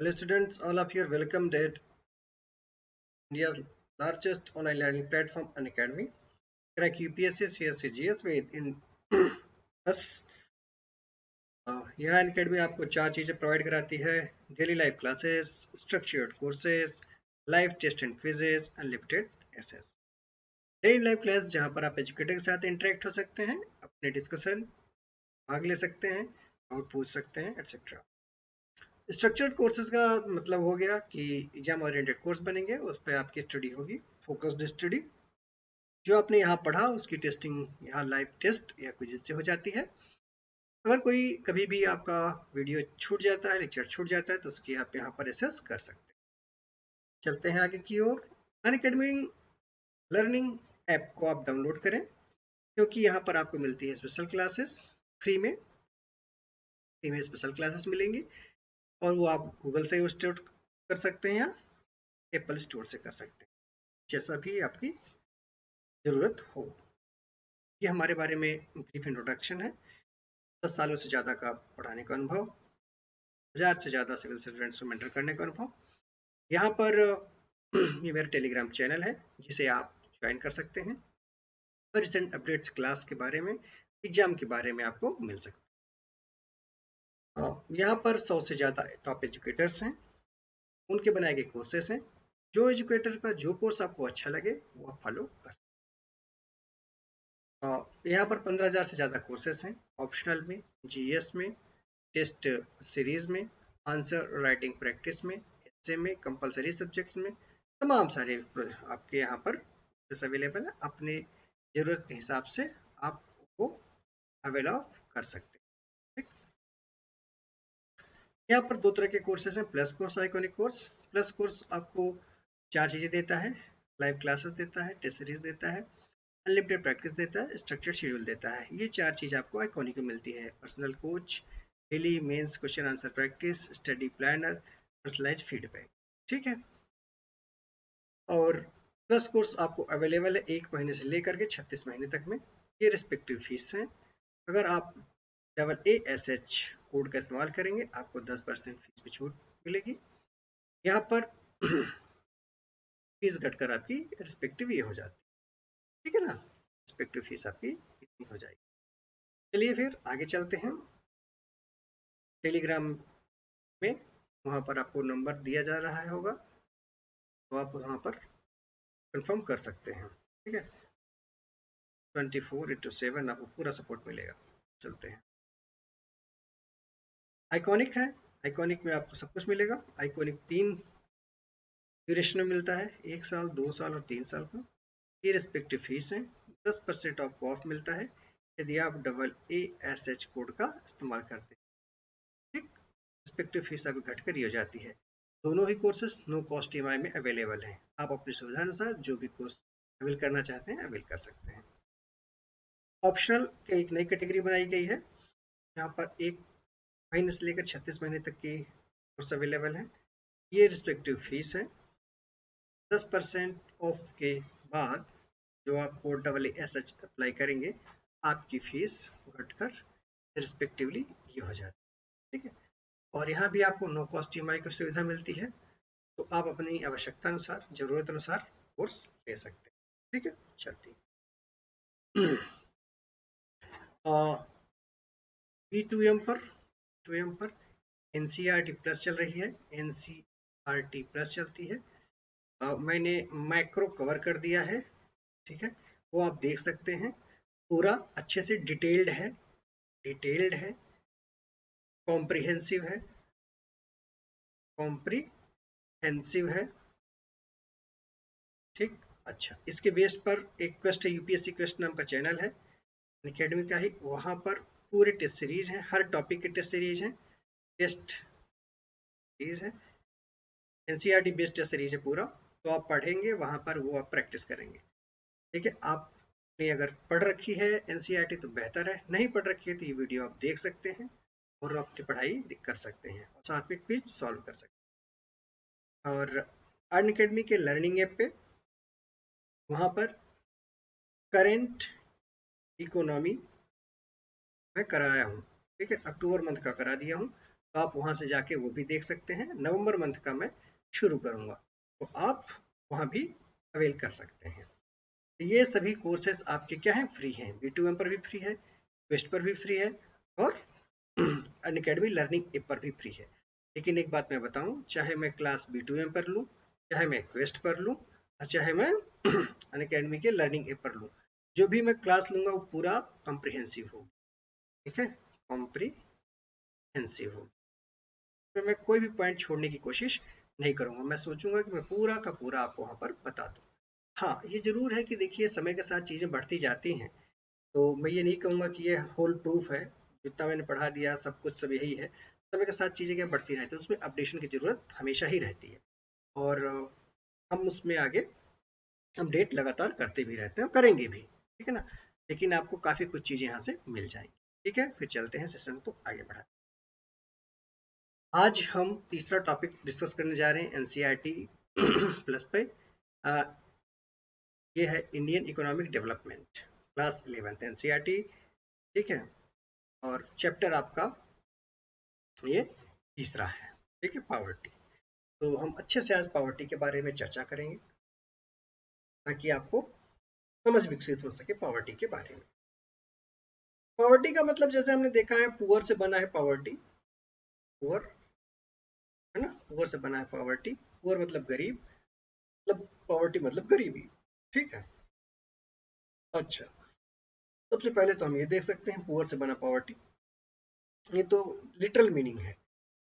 Hello students, all of you are welcomed at India's largest online learning platform, Unacademy. Crack UPSC CSC GS with in बस यहाँ अनकेडमी आपको चार चीज़ें provide कराती है। Daily live classes, structured courses, live test and quizzes, unlimited access. Daily live class जहाँ पर आप एजुकेटर के साथ इंटरेक्ट हो सकते हैं, अपने डिस्कशन भाग ले सकते हैं, और पूछ सकते हैं एटसेट्रा। स्ट्रक्चर्ड कोर्सेज का मतलब हो गया कि एग्जाम ओरिएंटेड कोर्स बनेंगे, उस पर आपकी स्टडी होगी, फोकस्ड स्टडी। जो आपने यहाँ पढ़ा उसकी टेस्टिंग यहाँ लाइव टेस्ट या क्विज से हो जाती है। अगर कोई कभी भी आपका वीडियो छूट जाता है, लेक्चर छूट जाता है, तो उसकी आप यहाँ पर एसेस कर सकते हैं। चलते हैं आगे की ओर। अनअकैडमी लर्निंग ऐप को आप डाउनलोड करें, क्योंकि यहाँ पर आपको मिलती है स्पेशल क्लासेस फ्री में स्पेशल क्लासेस मिलेंगी, और वो आप गूगल से इंस्टॉल कर सकते हैं या एप्पल स्टोर से कर सकते हैं, जैसा भी आपकी ज़रूरत हो। ये हमारे बारे में ब्रीफ इंट्रोडक्शन है। 10 सालों से ज़्यादा का पढ़ाने का अनुभव, 1000 से ज़्यादा सिविल सर्वेंट्स को मेंटर करने का अनुभव। यहाँ पर ये मेरा टेलीग्राम चैनल है, जिसे आप ज्वाइन कर सकते हैं। रिसेंट अपडेट्स क्लास के बारे में, एग्जाम के बारे में आपको मिल सकता है। यहाँ पर 100 से ज़्यादा टॉप एजुकेटर्स हैं, उनके बनाए गए कोर्सेस हैं। जो एजुकेटर का जो कोर्स आपको अच्छा लगे वो आप फॉलो कर सकते हैं। यहाँ पर 15,000 से ज़्यादा कोर्सेस हैं, ऑप्शनल में, जीएस में, टेस्ट सीरीज में, आंसर राइटिंग प्रैक्टिस में, एसे में, कंपलसरी सब्जेक्ट में, तमाम सारे आपके यहाँ पर अवेलेबल है। अपने ज़रूरत के हिसाब से आप वो अवेल ऑफ कर सकते हैं। यहाँ पर दो तरह के कोर्सेज हैं, plus course, iconic course. Plus course आपको चार चीज़ें देता है, लाइव क्लासेस देता है, टेस्ट सीरीज देता है, अनलिमिटेड प्रैक्टिस देता है, स्ट्रक्चर्ड शेड्यूल देता है। ये चार चीज़ आपको आइकॉनिक में मिलती है। Personal coach, daily mains question answer practice, study planner, personalised feedback. ठीक है। और प्लस कोर्स आपको अवेलेबल है 1 महीने से लेकर के 36 महीने तक में। ये रिस्पेक्टिव फीस हैं। अगर आप AASH कोड का इस्तेमाल करेंगे, आपको 10% फीस में छूट मिलेगी। यहाँ पर फीस घटकर आपकी रिस्पेक्टिव ये हो जाती है। ठीक है ना, रिस्पेक्टिव फीस आपकी इतनी हो जाएगी। चलिए फिर आगे चलते हैं। टेलीग्राम में वहाँ पर आपको नंबर दिया जा रहा होगा, तो आप वहाँ पर कंफर्म कर सकते हैं। ठीक है, 24/7 आपको पूरा सपोर्ट मिलेगा। चलते हैं। आइकॉनिक है, आइकॉनिक में आपको सब कुछ मिलेगा। आइकॉनिक 3 ड्यूरेशन में मिलता है, 1 साल, 2 साल और 3 साल का। ये रिस्पेक्टिव फीस है। 10% आपको ऑफ मिलता है यदि आप AASH कोड का इस्तेमाल करते हैं। ठीक, रिस्पेक्टिव फीस अभी घटकर ही हो जाती है। दोनों ही कोर्सेस नो कॉस्ट EMI में अवेलेबल हैं। आप अपनी सुविधा अनुसार जो भी कोर्स अवेल करना चाहते हैं अवेल कर सकते हैं। ऑप्शनल की एक नई कैटेगरी बनाई गई है। यहाँ पर 1 महीने से लेकर 36 महीने तक की कोर्स अवेलेबल है। ये रिस्पेक्टिव फीस है। 10% ऑफ के बाद जो आप कोड AASH अप्लाई करेंगे, आपकी फीस घटकर रिस्पेक्टिवली ये हो जाती है। ठीक है, और यहाँ भी आपको नो कॉस्ट EMI की सुविधा मिलती है, तो आप अपनी आवश्यकता अनुसार, जरूरत अनुसार कोर्स ले सकते हैं। ठीक है, चलती B2M पर 2M पर NCERT प्लस चल रही है, NCERT प्लस चलती है। मैंने मैक्रो कवर कर दिया है। ठीक है, वो आप देख सकते हैं, पूरा अच्छे से डिटेल्ड है, कॉम्प्रिहेंसिव है। ठीक, अच्छा, इसके बेस पर एक क्वेस्ट है, UPSC क्वेस्ट नाम का चैनल है अनअकैडमी का ही। वहाँ पर पूरे टेस्ट सीरीज हैं, हर टॉपिक के टेस्ट सीरीज हैं, टेस्ट सीरीज है, NCERT बेस्ड टेस्ट सीरीज है पूरा। तो आप पढ़ेंगे वहाँ पर, वो आप प्रैक्टिस करेंगे। ठीक है, आपने अगर पढ़ रखी है NCERT तो बेहतर है, नहीं पढ़ रखी है तो ये वीडियो आप देख सकते हैं और अपनी पढ़ाई कर सकते हैं, और साथ में क्विज सॉल्व कर सकते हैं। और अनअकैडमी के लर्निंग ऐप पे वहाँ पर करेंट इकोनॉमी मैं कराया हूँ। ठीक है, अक्टूबर मंथ का करा दिया हूँ। तो आप वहां से जाके वो भी देख सकते हैं। नवंबर मंथ का मैं शुरू करूंगा, तो आप वहां भी अवेल कर सकते हैं। तो ये सभी कोर्सेस आपके क्या हैं, फ्री हैं। B2M पर भी फ्री है, क्वेस्ट पर भी फ्री है, और अनअकैडमी लर्निंग ऐप पर भी फ्री है। लेकिन एक बात मैं बताऊं, चाहे मैं क्लास B2M पर लूं, चाहे मैं क्वेस्ट पर लूं, और चाहे मैं अनअकैडमी के लर्निंग ऐप पर लूं, जो भी मैं क्लास लूंगा वो पूरा कॉम्प्रिहेंसिव होगा। ठीक है, कॉम्प्रिहेंसिव होगा। तो मैं कोई भी पॉइंट छोड़ने की कोशिश नहीं करूंगा। मैं सोचूंगा कि मैं पूरा का पूरा आपको वहां पर बता दूं। हाँ, ये जरूर है कि देखिए समय के साथ चीजें बढ़ती जाती हैं, तो मैं ये नहीं कहूंगा कि ये होल प्रूफ है, जितना मैंने पढ़ा दिया सब कुछ सब यही है। समय के साथ चीजें क्या बढ़ती रहती है, उसमें अपडेशन की जरूरत हमेशा ही रहती है, और हम उसमें आगे अपडेट लगातार करते भी रहते हैं और करेंगे भी। ठीक है ना, लेकिन आपको काफी कुछ चीजें यहाँ से मिल जाएंगी। ठीक है, फिर चलते हैं सेशन को आगे बढ़ा। आज हम तीसरा टॉपिक डिस्कस करने जा रहे हैं एनसीईआरटी प्लस पे। आ, ये है Indian economic development, class 11th NCERT. ठीक है, और चैप्टर आपका ये तीसरा है। ठीक है, पावर्टी। तो हम अच्छे से आज पावर्टी के बारे में चर्चा करेंगे, ताकि आपको समझ विकसित हो सके पावर्टी के बारे में। पावर्टी का मतलब जैसे हमने देखा है, पुअर से बना है पावर्टी, पुअर है ना, पुअर से बना है पावर्टी। पुअर मतलब गरीब, मतलब पावर्टी मतलब गरीबी। ठीक है, अच्छा, सबसे पहले तो हम ये देख सकते हैं पुअर से बना पावर्टी, ये तो लिटरल मीनिंग है।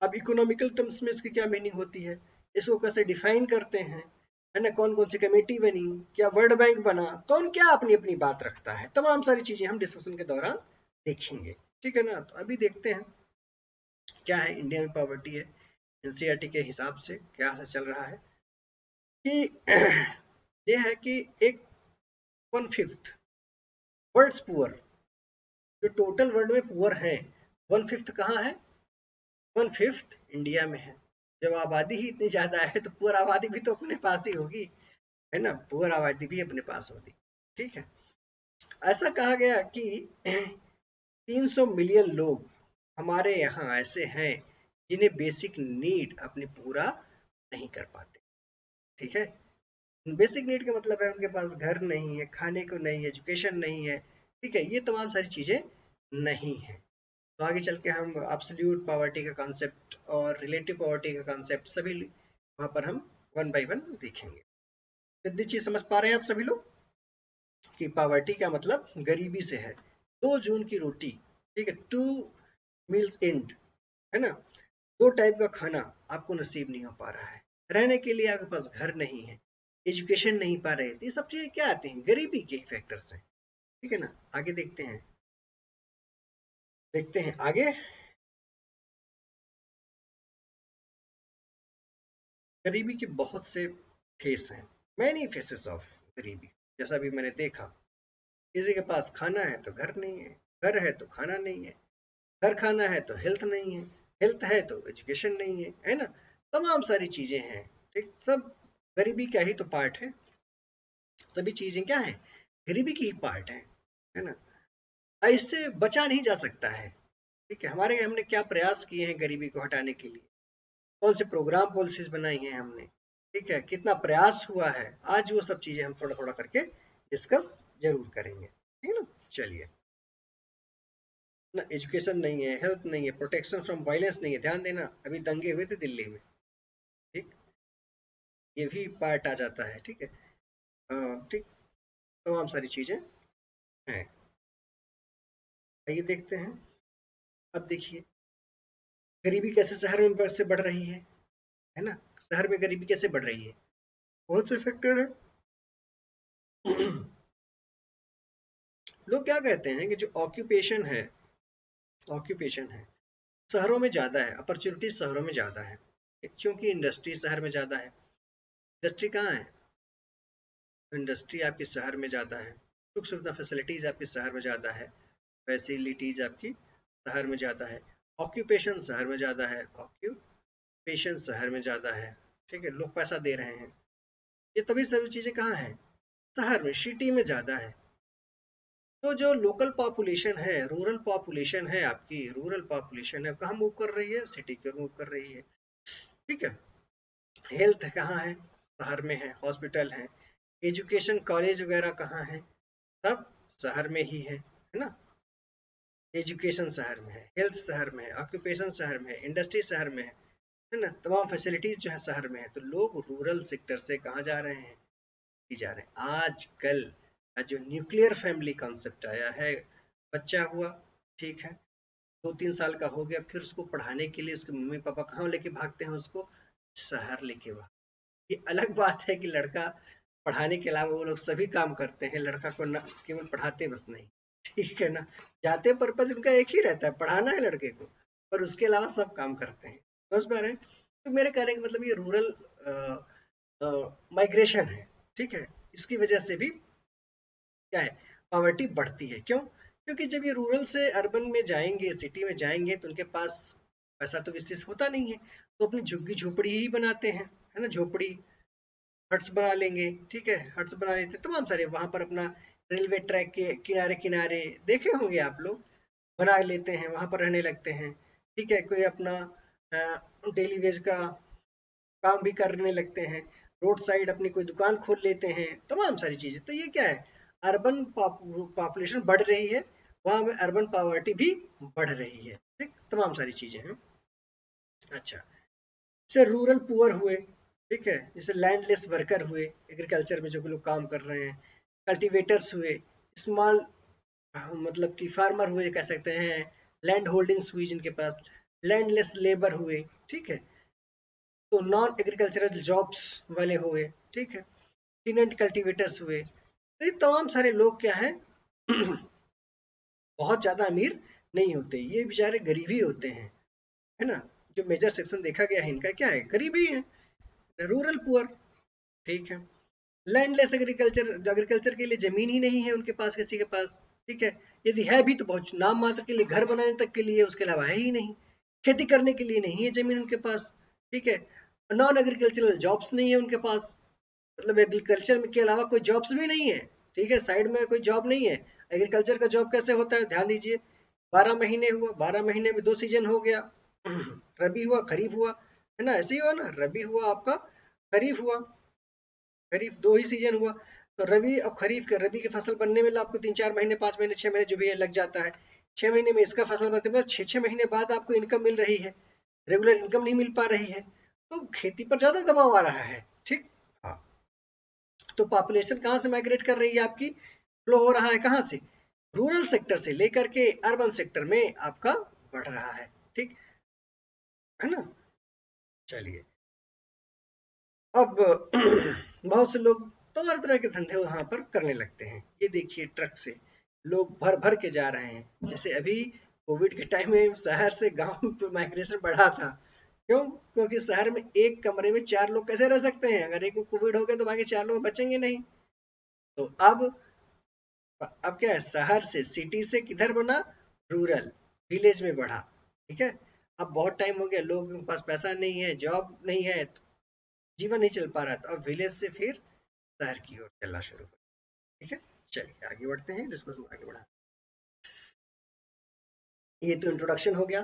अब इकोनॉमिकल टर्म्स में इसकी क्या मीनिंग होती है, इसको कैसे डिफाइन करते हैं, है ना, कौन कौन सी कमेटी बनी, क्या वर्ल्ड बैंक बना, कौन क्या अपनी अपनी बात रखता है, तमाम सारी चीजें हम डिस्कशन के दौरान देखेंगे। ठीक है ना, तो अभी देखते हैं क्या है इंडिया में पावर्टी है। एनसीईआरटी के हिसाब से क्या से चल रहा है कि ये है कि एक 1/5 वर्ल्ड्स पुअर, जो टोटल वर्ल्ड में पुअर है, 1/5 कहाँ है, 1/5 इंडिया में है। जब आबादी ही इतनी ज्यादा है तो पुअर आबादी भी तो अपने पास ही होगी, है ना, पुअर आबादी भी अपने पास होगी। ठीक है, ऐसा कहा गया कि 300 मिलियन लोग हमारे यहाँ ऐसे हैं जिन्हें बेसिक नीड अपनी पूरा नहीं कर पाते। ठीक है, बेसिक नीड का मतलब है उनके पास घर नहीं है, खाने को नहीं है, एजुकेशन नहीं है। ठीक है, ये तमाम सारी चीजें नहीं है। तो आगे चल के हम एब्सोल्यूट पॉवर्टी का कॉन्सेप्ट और रिलेटिव पॉवर्टी का कॉन्सेप्ट सभी वहां पर हम वन बाय वन देखेंगे। सिद्धि चीज समझ पा रहे हैं आप सभी लोग कि पॉवर्टी का मतलब गरीबी से है। 2 जून की रोटी, ठीक है, 2 मील्स इंड, है ना, 2 टाइप का खाना आपको नसीब नहीं हो पा रहा है, रहने के लिए आपके पास घर नहीं है, एजुकेशन नहीं पा रहे, तो ये सब चीजें क्या आती हैं, गरीबी के फैक्टर्स हैं। ठीक है ना, आगे देखते हैं आगे। गरीबी के बहुत से फेस हैं, मैनी फेसेस ऑफ गरीबी। जैसा भी मैंने देखा, किसी के पास खाना है तो घर नहीं है, घर है तो खाना नहीं है, घर खाना है तो हेल्थ नहीं है, हेल्थ है तो एजुकेशन नहीं है ना, तमाम सारी चीजें हैं। ठीक, सब गरीबी का ही तो पार्ट है, सभी चीजें क्या है, गरीबी की ही पार्ट है ना, इससे बचा नहीं जा सकता है। ठीक है, हमारे हमने क्या प्रयास किए हैं गरीबी को हटाने के लिए, कौन से प्रोग्राम पॉलिसीज बनाई हैं हमने, ठीक है, कितना प्रयास हुआ है, आज वो सब चीजें हम थोड़ा थोड़ा करके डिस्कस जरूर करेंगे। ठीक है ना, चलिए ना, एजुकेशन नहीं है, हेल्थ नहीं है, प्रोटेक्शन फ्रॉम वायलेंस नहीं है, ध्यान देना अभी दंगे हुए थे दिल्ली में। ठीक, ये भी पार्ट आ जाता है। ठीक है, ठीक, तमाम सारी चीजें हैं। आइए देखते हैं। अब देखिए गरीबी कैसे शहर में से बढ़ रही है ना, शहर में गरीबी कैसे बढ़ रही है, बहुत से फैक्टर है। लोग क्या कहते हैं कि जो ऑक्यूपेशन है शहरों में ज्यादा है, अपॉर्चुनिटी शहरों में ज्यादा है, क्योंकि इंडस्ट्री शहर में ज्यादा है। इंडस्ट्री कहाँ है, इंडस्ट्री आपके शहर में ज्यादा है, सुख सुविधा फैसिलिटीज आपके शहर में ज्यादा है, फैसिलिटीज आपकी शहर में ज्यादा है, ऑक्यूपेशन शहर में ज्यादा है, ऑक्यूपेशन शहर में ज्यादा है। ठीक है, लोग पैसा दे रहे हैं, ये तभी सभी चीजें कहाँ है, शहर में, सिटी में ज्यादा है। तो जो लोकल पॉपुलेशन है, रूरल पॉपुलेशन है, आपकी रूरल पॉपुलेशन है, कहाँ मूव कर रही है? सिटी की ओर मूव कर रही है। ठीक है। हेल्थ कहाँ है? शहर में है, हॉस्पिटल है। एजुकेशन कॉलेज वगैरह कहाँ है? सब शहर में ही है ना। एजुकेशन शहर में है, हेल्थ शहर में है, ऑक्यूपेशन शहर में है, इंडस्ट्री शहर में है ना। तमाम फैसिलिटीज जो है शहर में है। तो लोग रूरल सेक्टर से कहाँ जा रहे हैं? जा रहे हैं। आजकल जो न्यूक्लियर फैमिली कॉन्सेप्ट आया है, बच्चा हुआ, ठीक है, 2-3 साल का हो गया, फिर उसको पढ़ाने के लिए उसके मम्मी पापा कहाँ लेके भागते हैं? उसको शहर लेके भाग। ये अलग बात है कि लड़का पढ़ाने के अलावा वो लोग सभी काम करते हैं, लड़का को न केवल पढ़ाते बस नहीं, ठीक है ना। जाते पर्पज उनका एक ही रहता है, पढ़ाना है लड़के को, पर उसके अलावा सब काम करते हैं। समझ पा रहे हैं? तो मेरे कहने का मतलब ये रूरल माइग्रेशन है, ठीक है। इसकी वजह से भी क्या है, पॉवर्टी बढ़ती है। क्यों? क्योंकि जब ये रूरल से अर्बन में जाएंगे, सिटी में जाएंगे, तो उनके पास पैसा तो विशेष होता नहीं है, तो अपनी झुग्गी झोपड़ी ही बनाते हैं, है ना। झोपड़ी, हट्स बना लेंगे, ठीक है, हट्स बना लेते तमाम सारे वहां पर अपना रेलवे ट्रैक के किनारे किनारे देखे होंगे आप लोग, बना लेते हैं, वहां पर रहने लगते हैं। ठीक है, कोई अपना डेली वेज का काम भी करने लगते हैं, रोड साइड अपनी कोई दुकान खोल लेते हैं, तमाम सारी चीजें। तो ये क्या है, अर्बन पॉपुलेशन बढ़ रही है, वहां में अर्बन पॉवर्टी भी बढ़ रही है, ठीक, तमाम सारी चीजें हैं। अच्छा, जैसे रूरल पुअर हुए, ठीक है, जैसे लैंडलेस वर्कर हुए, एग्रीकल्चर में जो लोग काम कर रहे हैं, कल्टीवेटर्स हुए, स्मॉल मतलब कि फार्मर हुए कह सकते हैं, लैंड होल्डिंग्स हुई जिनके पास, लैंडलेस लेबर हुए, ठीक है, तो नॉन एग्रीकल्चरल जॉब्स वाले हुए, ठीक है, टीनेंट कल्टीवेटर्स हुए। तो ये तमाम सारे लोग क्या है बहुत ज्यादा अमीर नहीं होते, ये बेचारे गरीब ही होते हैं, है ना। जो मेजर सेक्शन देखा गया है इनका क्या है, गरीब ही है, रूरल पुअर, ठीक है। लैंडलेस एग्रीकल्चर, एग्रीकल्चर के लिए जमीन ही नहीं है उनके पास, किसी के पास, ठीक है। यदि है भी तो बहुत नाम मात्र के लिए, घर बनाने तक के लिए, उसके अलावा है ही नहीं, खेती करने के लिए नहीं है जमीन उनके पास, ठीक है। नॉन एग्रीकल्चरल जॉब्स नहीं है उनके पास, मतलब एग्रीकल्चर के अलावा कोई जॉब्स भी नहीं है, ठीक है, साइड में कोई जॉब नहीं है। एग्रीकल्चर का जॉब कैसे होता है, ध्यान दीजिए, 12 महीने हुआ, 12 महीने में 2 सीजन हो गया, रबी हुआ, खरीफ हुआ, है ना, ऐसे ही हुआ ना, रबी हुआ आपका, खरीफ हुआ, खरीफ 2 ही सीजन हुआ। तो रबी और खरीफ के, रबी की फसल बनने में आपको 3-4 महीने, 5 महीने, 6 महीने जो भी है लग जाता है। 6 महीने में इसका फसल बनते, मतलब 6-6 महीने बाद आपको इनकम मिल रही है, रेगुलर इनकम नहीं मिल पा रही है, तो खेती पर ज्यादा दबाव आ रहा है, ठीक। हाँ, तो पॉपुलेशन कहाँ से माइग्रेट कर रही है आपकी, फ्लो हो रहा है कहाँ से, रूरल सेक्टर से लेकर के अर्बन सेक्टर में आपका बढ़ रहा है, ठीक है ना। चलिए, अब बहुत से लोग तो हर तरह के धंधे वहां पर करने लगते हैं। ये देखिए, ट्रक से लोग भर भर के जा रहे हैं, जैसे अभी कोविड के टाइम में शहर से गांव पे माइग्रेशन बढ़ा था। क्यों? क्योंकि शहर में एक कमरे में 4 लोग कैसे रह सकते हैं, अगर एक को कोविड हो गया तो बाकी 4 लोग बचेंगे नहीं। तो अब क्या है, शहर से, सिटी से किधर बना, रूरल, विलेज में बढ़ा, ठीक है। अब बहुत टाइम हो गया, लोगों के पास पैसा नहीं है, जॉब नहीं है, तो जीवन नहीं चल पा रहा, तो अब विलेज से फिर शहर की ओर चलना शुरू हो, ठीक है। चलिए आगे बढ़ते हैं, डिस्कशन आगे बढ़ा। ये तो इंट्रोडक्शन हो गया,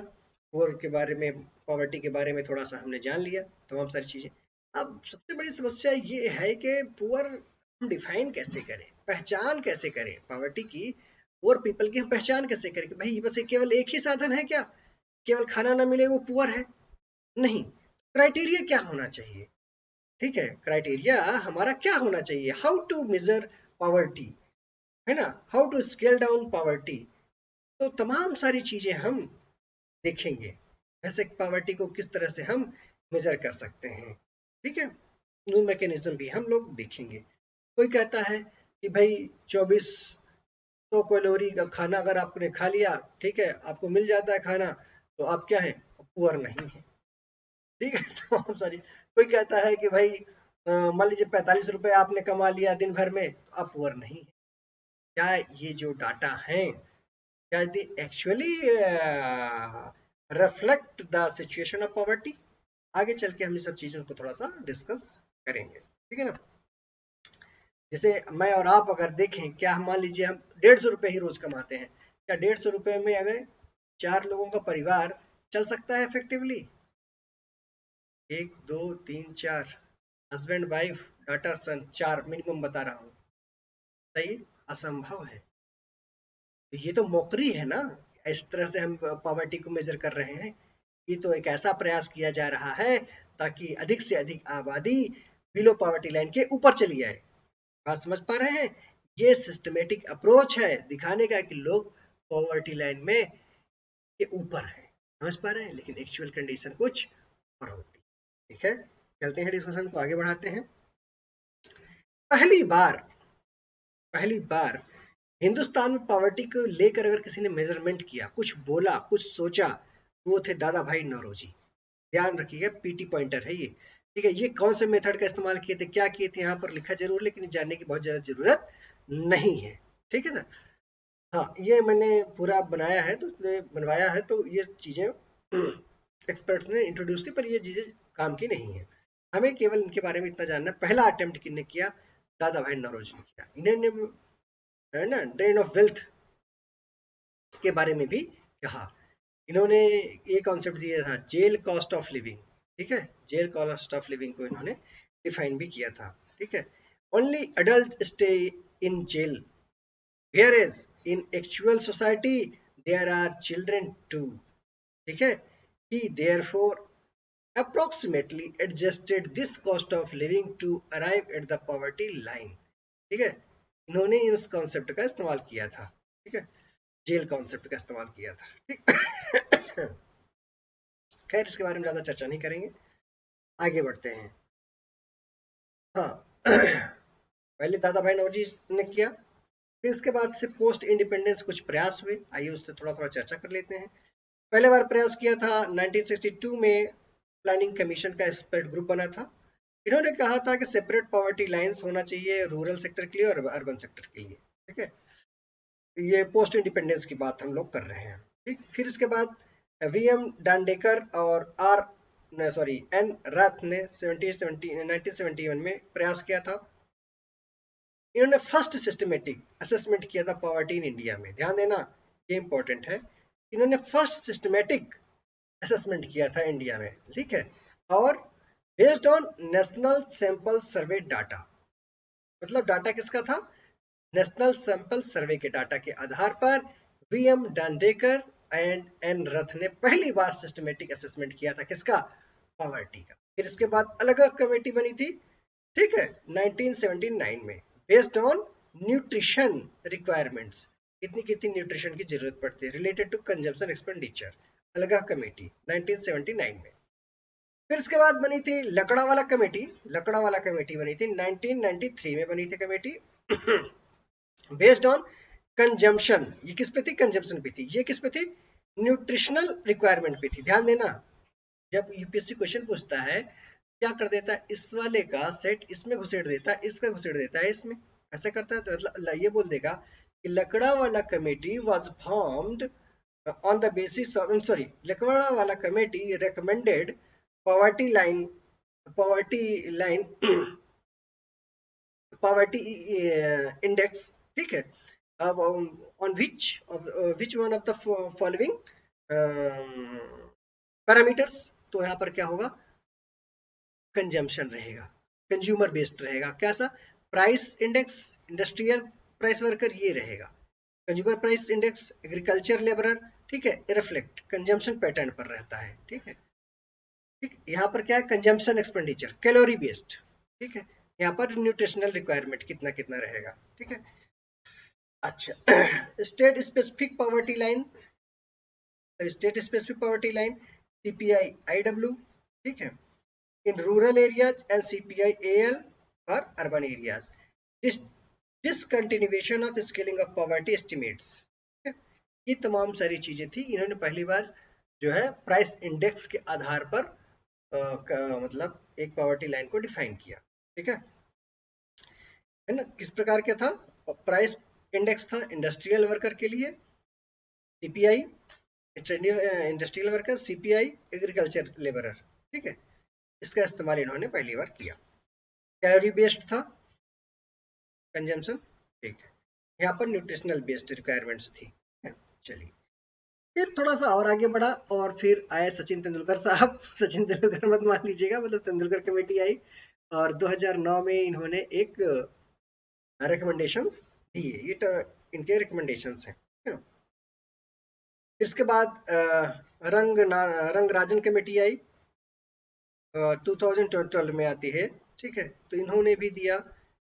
पुअर के बारे में, पॉवर्टी के बारे में थोड़ा सा हमने जान लिया, तमाम सारी चीजें। अब सबसे बड़ी समस्या ये है कि पुअर हम डिफाइन कैसे करें, पहचान कैसे करें पॉवर्टी की, पुअर पीपल की हम पहचान कैसे करें कि भाई बस ये केवल एक ही साधन है क्या, केवल खाना ना मिले वो पुअर है, नहीं। क्राइटेरिया क्या होना चाहिए, ठीक है, क्राइटेरिया हमारा क्या होना चाहिए, हाउ टू मेजर पॉवर्टी, है ना, how to scale down poverty. तो तमाम सारी चीजें हम देखेंगे, बेसिक पॉवर्टी को किस तरह से हम मेजर कर सकते हैं, ठीक है। न्यू मैकेनिज्म भी हम लोग देखेंगे। कोई कहता है कि भाई 2400 कैलोरी का खाना अगर आपने खा लिया, ठीक है, आपको मिल जाता है खाना, तो आप क्या है, पुअर नहीं है, ठीक है। तमाम सारी, कोई कहता है कि भाई मान लीजिए 45 रुपए आपने कमा लिया दिन भर में, तो आप पुअर नहीं है। क्या ये जो डाटा है, क्या they actually reflect the situation of poverty? आगे चल के हम इस सब चीजों को थोड़ा सा डिस्कस करेंगे, ठीक है ना। जैसे मैं और आप अगर देखें, क्या हम मान लीजिए हम 150 रुपये ही रोज कमाते हैं, क्या 150 रुपये में अगर 4 लोगों का परिवार चल सकता है इफेक्टिवली? 1 2 3 4, हस्बैंड वाइफ डॉटर सन, 4 मिनिमम बता रहा हूँ, सही? असंभव है। तो ये तो मौकरी है ना, इस तरह से हम पॉवर्टी को मेजर कर रहे हैं। ये तो एक ऐसा प्रयास किया जा रहा है ताकि अधिक से अधिक आबादी बिलो पॉवर्टी लाइन के ऊपर चली जाए। बात समझ पा रहे हैं? ये सिस्टमेटिक अप्रोच है दिखाने का कि लोग पॉवर्टी लाइन में के ऊपर है, समझ पा रहे हैं, लेकिन एक्चुअल कंडीशन कुछ और होती है। ठीक है, चलते हैं, डिस्कशन को आगे बढ़ाते हैं। पहली बार पहली बार हिंदुस्तान में पॉवर्टी को लेकर अगर किसी ने मेजरमेंट किया, कुछ बोला, कुछ सोचा, तो वो थे दादा भाई नौरोजी। ध्यान रखिएगा, पीटी पॉइंटर है ये। ठीक है, ये कौन से मेथड का इस्तेमाल किए थे, क्या किए थे, यहाँ पर लिखा जरूर, लेकिन जानने की बहुत ज्यादा जरूरत नहीं है। ठीक है ना? हाँ, ये मैंने पूरा बनाया है, तो बनवाया है, तो ये चीजें एक्सपर्ट्स ने इंट्रोड्यूस की, पर ये चीजें काम की नहीं है। हमें केवल इनके बारे में इतना जानना है, पहला अटेम्प्ट किसने किया? दादा भाई नौरोजी ने किया। इन्होंने, है ना, ड्रेन ऑफ वेल्थ के बारे में भी कहा। इन्होंने ये कॉन्सेप्ट दिया था, जेल कॉस्ट ऑफ लिविंग। ठीक है, जेल कॉस्ट ऑफ लिविंग को इन्होंने डिफाइन भी किया था। ठीक है, only adult stay in jail, whereas in actual society there are children too. ठीक है, he therefore approximately adjusted this cost of living to arrive at the poverty line. ठीक है, इन्होंने इस कॉन्सेप्ट का इस्तेमाल किया था। ठीक है, जेल कॉन्सेप्ट का इस्तेमाल किया था। ठीक खैर, इसके बारे में ज्यादा चर्चा नहीं करेंगे, आगे बढ़ते हैं। हाँ पहले दादा भाई नौरोजी ने किया, फिर इसके बाद से पोस्ट इंडिपेंडेंस कुछ प्रयास हुए, आइए उस पर थोड़ा थोड़ा चर्चा कर लेते हैं। पहले बार प्रयास किया था 1962 में, प्लानिंग कमीशन का एक्सपर्ट ग्रुप बना था। इन्होंने कहा था कि सेपरेट पॉवर्टी लाइंस होना चाहिए रूरल सेक्टर के लिए और अर्बन सेक्टर के लिए। ठीक है, ये पोस्ट इंडिपेंडेंस की बात हम लोग कर रहे हैं। ठीक, फिर इसके बाद वीएम डांडेकर और एन रथ ने 1971 में प्रयास किया था। इन्होंने फर्स्ट सिस्टमेटिक असेसमेंट किया था पॉवर्टी इन इंडिया में। ध्यान देना, ये इंपॉर्टेंट है, इन्होंने फर्स्ट सिस्टमेटिक असेसमेंट किया था इंडिया में। ठीक है, और based on national sample survey data, मतलब डाटा किसका था? नेशनल सैंपल सर्वे के डाटा के आधार पर वीएम डांडेकर एंड एन रथ ने पहली बार सिस्टमेटिक असेसमेंट किया था, किसका? पॉवर्टी का। फिर इसके बाद अलग अलग कमेटी बनी थी। ठीक है, 1979 में, बेस्ड ऑन न्यूट्रिशन रिक्वायरमेंट्स, कितनी कितनी न्यूट्रिशन की जरूरत पड़ती है रिलेटेड टू कंजम्पशन एक्सपेंडिचर, अलग कमेटी 1979 में। फिर इसके बाद बनी थी लकड़ावाला कमेटी। लकड़ावाला कमेटी बनी थी 1993 में, बनी थी कमेटी बेस्ड ऑन कंजम्पशन। ये किस पे थी? कंजम्पशन पे थी। ये किस पे थी? न्यूट्रिशनल रिक्वायरमेंट पे थी। ध्यान देना, जब यूपीएससी क्वेश्चन पूछता है, क्या कर देता है, इस वाले का सेट इसमें घुसेड़ देता है, इसका घुसेड़ देता है इसमें, ऐसा करता है, तो मतलब ये बोल देगा कि लकड़ा वाला committee was formed on the basis of, sorry, लकड़ा वाला committee recommended poverty line poverty line poverty index। ठीक है, अब on which one of the following parameters, तो यहाँ पर क्या होगा? कंजम्पशन रहेगा, कंज्यूमर बेस्ड रहेगा। कैसा? Price index, industrial price worker, ये रहेगा। Consumer price index, agriculture labourer. ठीक है, रिफ्लेक्ट कंजम्पशन पैटर्न पर रहता है। ठीक है, ठीक, यहाँ पर क्या है? Consumption expenditure, calorie based. ठीक है, यहाँ पर न्यूट्रिशनल रिक्वायरमेंट कितना कितना रहेगा। ठीक है, अच्छा state specific poverty line, state specific poverty line CPI IW. ठीक है, in rural areas and CPI-AL for urban areas. This discontinuation of scaling of poverty estimates, ये तमाम सारी चीजें थी। इन्होंने पहली बार जो है प्राइस इंडेक्स के आधार पर मतलब एक पॉवर्टी लाइन को डिफाइन किया। ठीक है ना? किस प्रकार का था प्राइस इंडेक्स? था इंडस्ट्रियल वर्कर के लिए CPI, industrial worker, CPI agriculture labourer. ठीक है, इसका इस्तेमाल इन्होंने पहली बार किया। कैलोरी बेस्ड था, कंजम्पशन, ठीक है। यहाँ पर न्यूट्रिशनल बेस्ड रिक्वायरमेंट्स थी। चलिए फिर थोड़ा सा और आगे बढ़ा और फिर आए सचिन तेंदुलकर साहब। सचिन तेंदुलकर मत मान लीजिएगा, मतलब तेंदुलकर कमेटी आई और 2009 में इन्होंने एक रिकमेंडेशंस दिए, ये तो इनके रिकमेंडेशंस हैं। फिर इसके बाद रंगराजन कमेटी आई, 2012 में आती है, ठीक है। तो इन्होंने भी दिया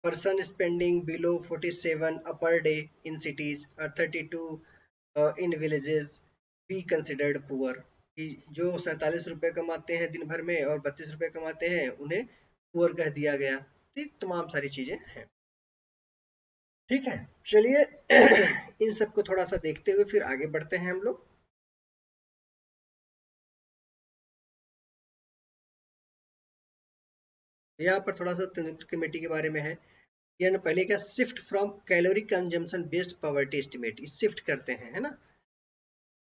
person spending below 47 upper day in cities और 32 in villages be considered poor, कि जो 47 रुपए कमाते हैं दिन भर में और 32 रुपए कमाते हैं उन्हें पुअर कह दिया गया। ठीक, तमाम सारी चीजें हैं, ठीक है। चलिए इन सबको थोड़ा सा देखते हुए फिर आगे बढ़ते हैं हम लोग। यहाँ पर थोड़ा सा तेंदुलकर कमेटी के बारे में है। यानी पहले क्या, shift from calorie consumption based poverty estimate, shift करते हैं, है ना,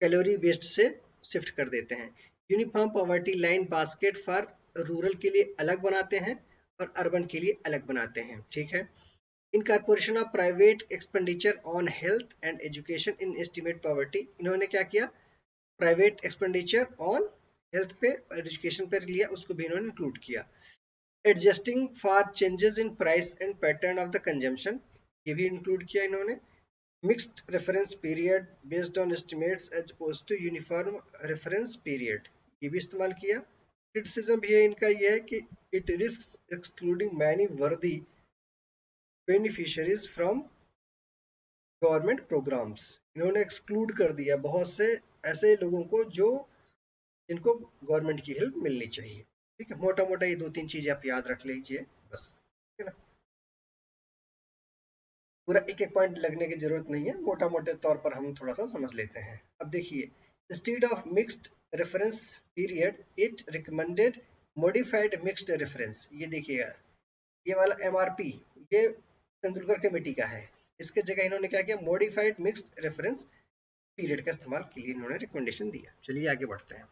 कैलोरी बेस्ड से शिफ्ट कर देते हैं। Uniform poverty line basket for rural के लिए अलग बनाते हैं और अर्बन के लिए अलग बनाते हैं, ठीक है। Incorporation of private expenditure on health and education in estimate poverty, इन्होंने क्या किया, प्राइवेट एक्सपेंडिचर ऑन हेल्थ पे और एजुकेशन पे लिया, उसको भी इन्होंने इंक्लूड किया। Adjusting for changes in price and pattern of the consumption, ये भी इंक्लूड किया इन्होंने। Mixed reference period based on estimates as opposed to uniform reference period, ये भी इस्तेमाल किया। क्रिटिसिज्म भी है इनका ये है कि इट रिस्क्स एक्सक्लूडिंग मैनी वर्दी बेनिफिशियरीज फ्रॉम गवर्नमेंट प्रोग्राम्स, इन्होंने एक्सक्लूड कर दिया बहुत से ऐसे लोगों को जो जिनको गवर्नमेंट की हेल्प मिलनी चाहिए, ठीक है। मोटा मोटा ये दो तीन चीजें आप याद रख लीजिए बस, ठीक है ना। पूरा एक एक पॉइंट लगने की जरूरत नहीं है, मोटा मोटे तौर पर हम थोड़ा सा समझ लेते हैं। अब देखिए, instead of mixed reference period it recommended modified mixed reference, ये देखिएगा, ये वाला एमआरपी ये तेंदुलकर कमेटी का है, इसके जगह इन्होंने क्या किया, मॉडिफाइड मिक्स्ड रेफरेंस पीरियड का इस्तेमाल के लिए इन्होंने रिकमेंडेशन दिया। चलिए आगे बढ़ते हैं।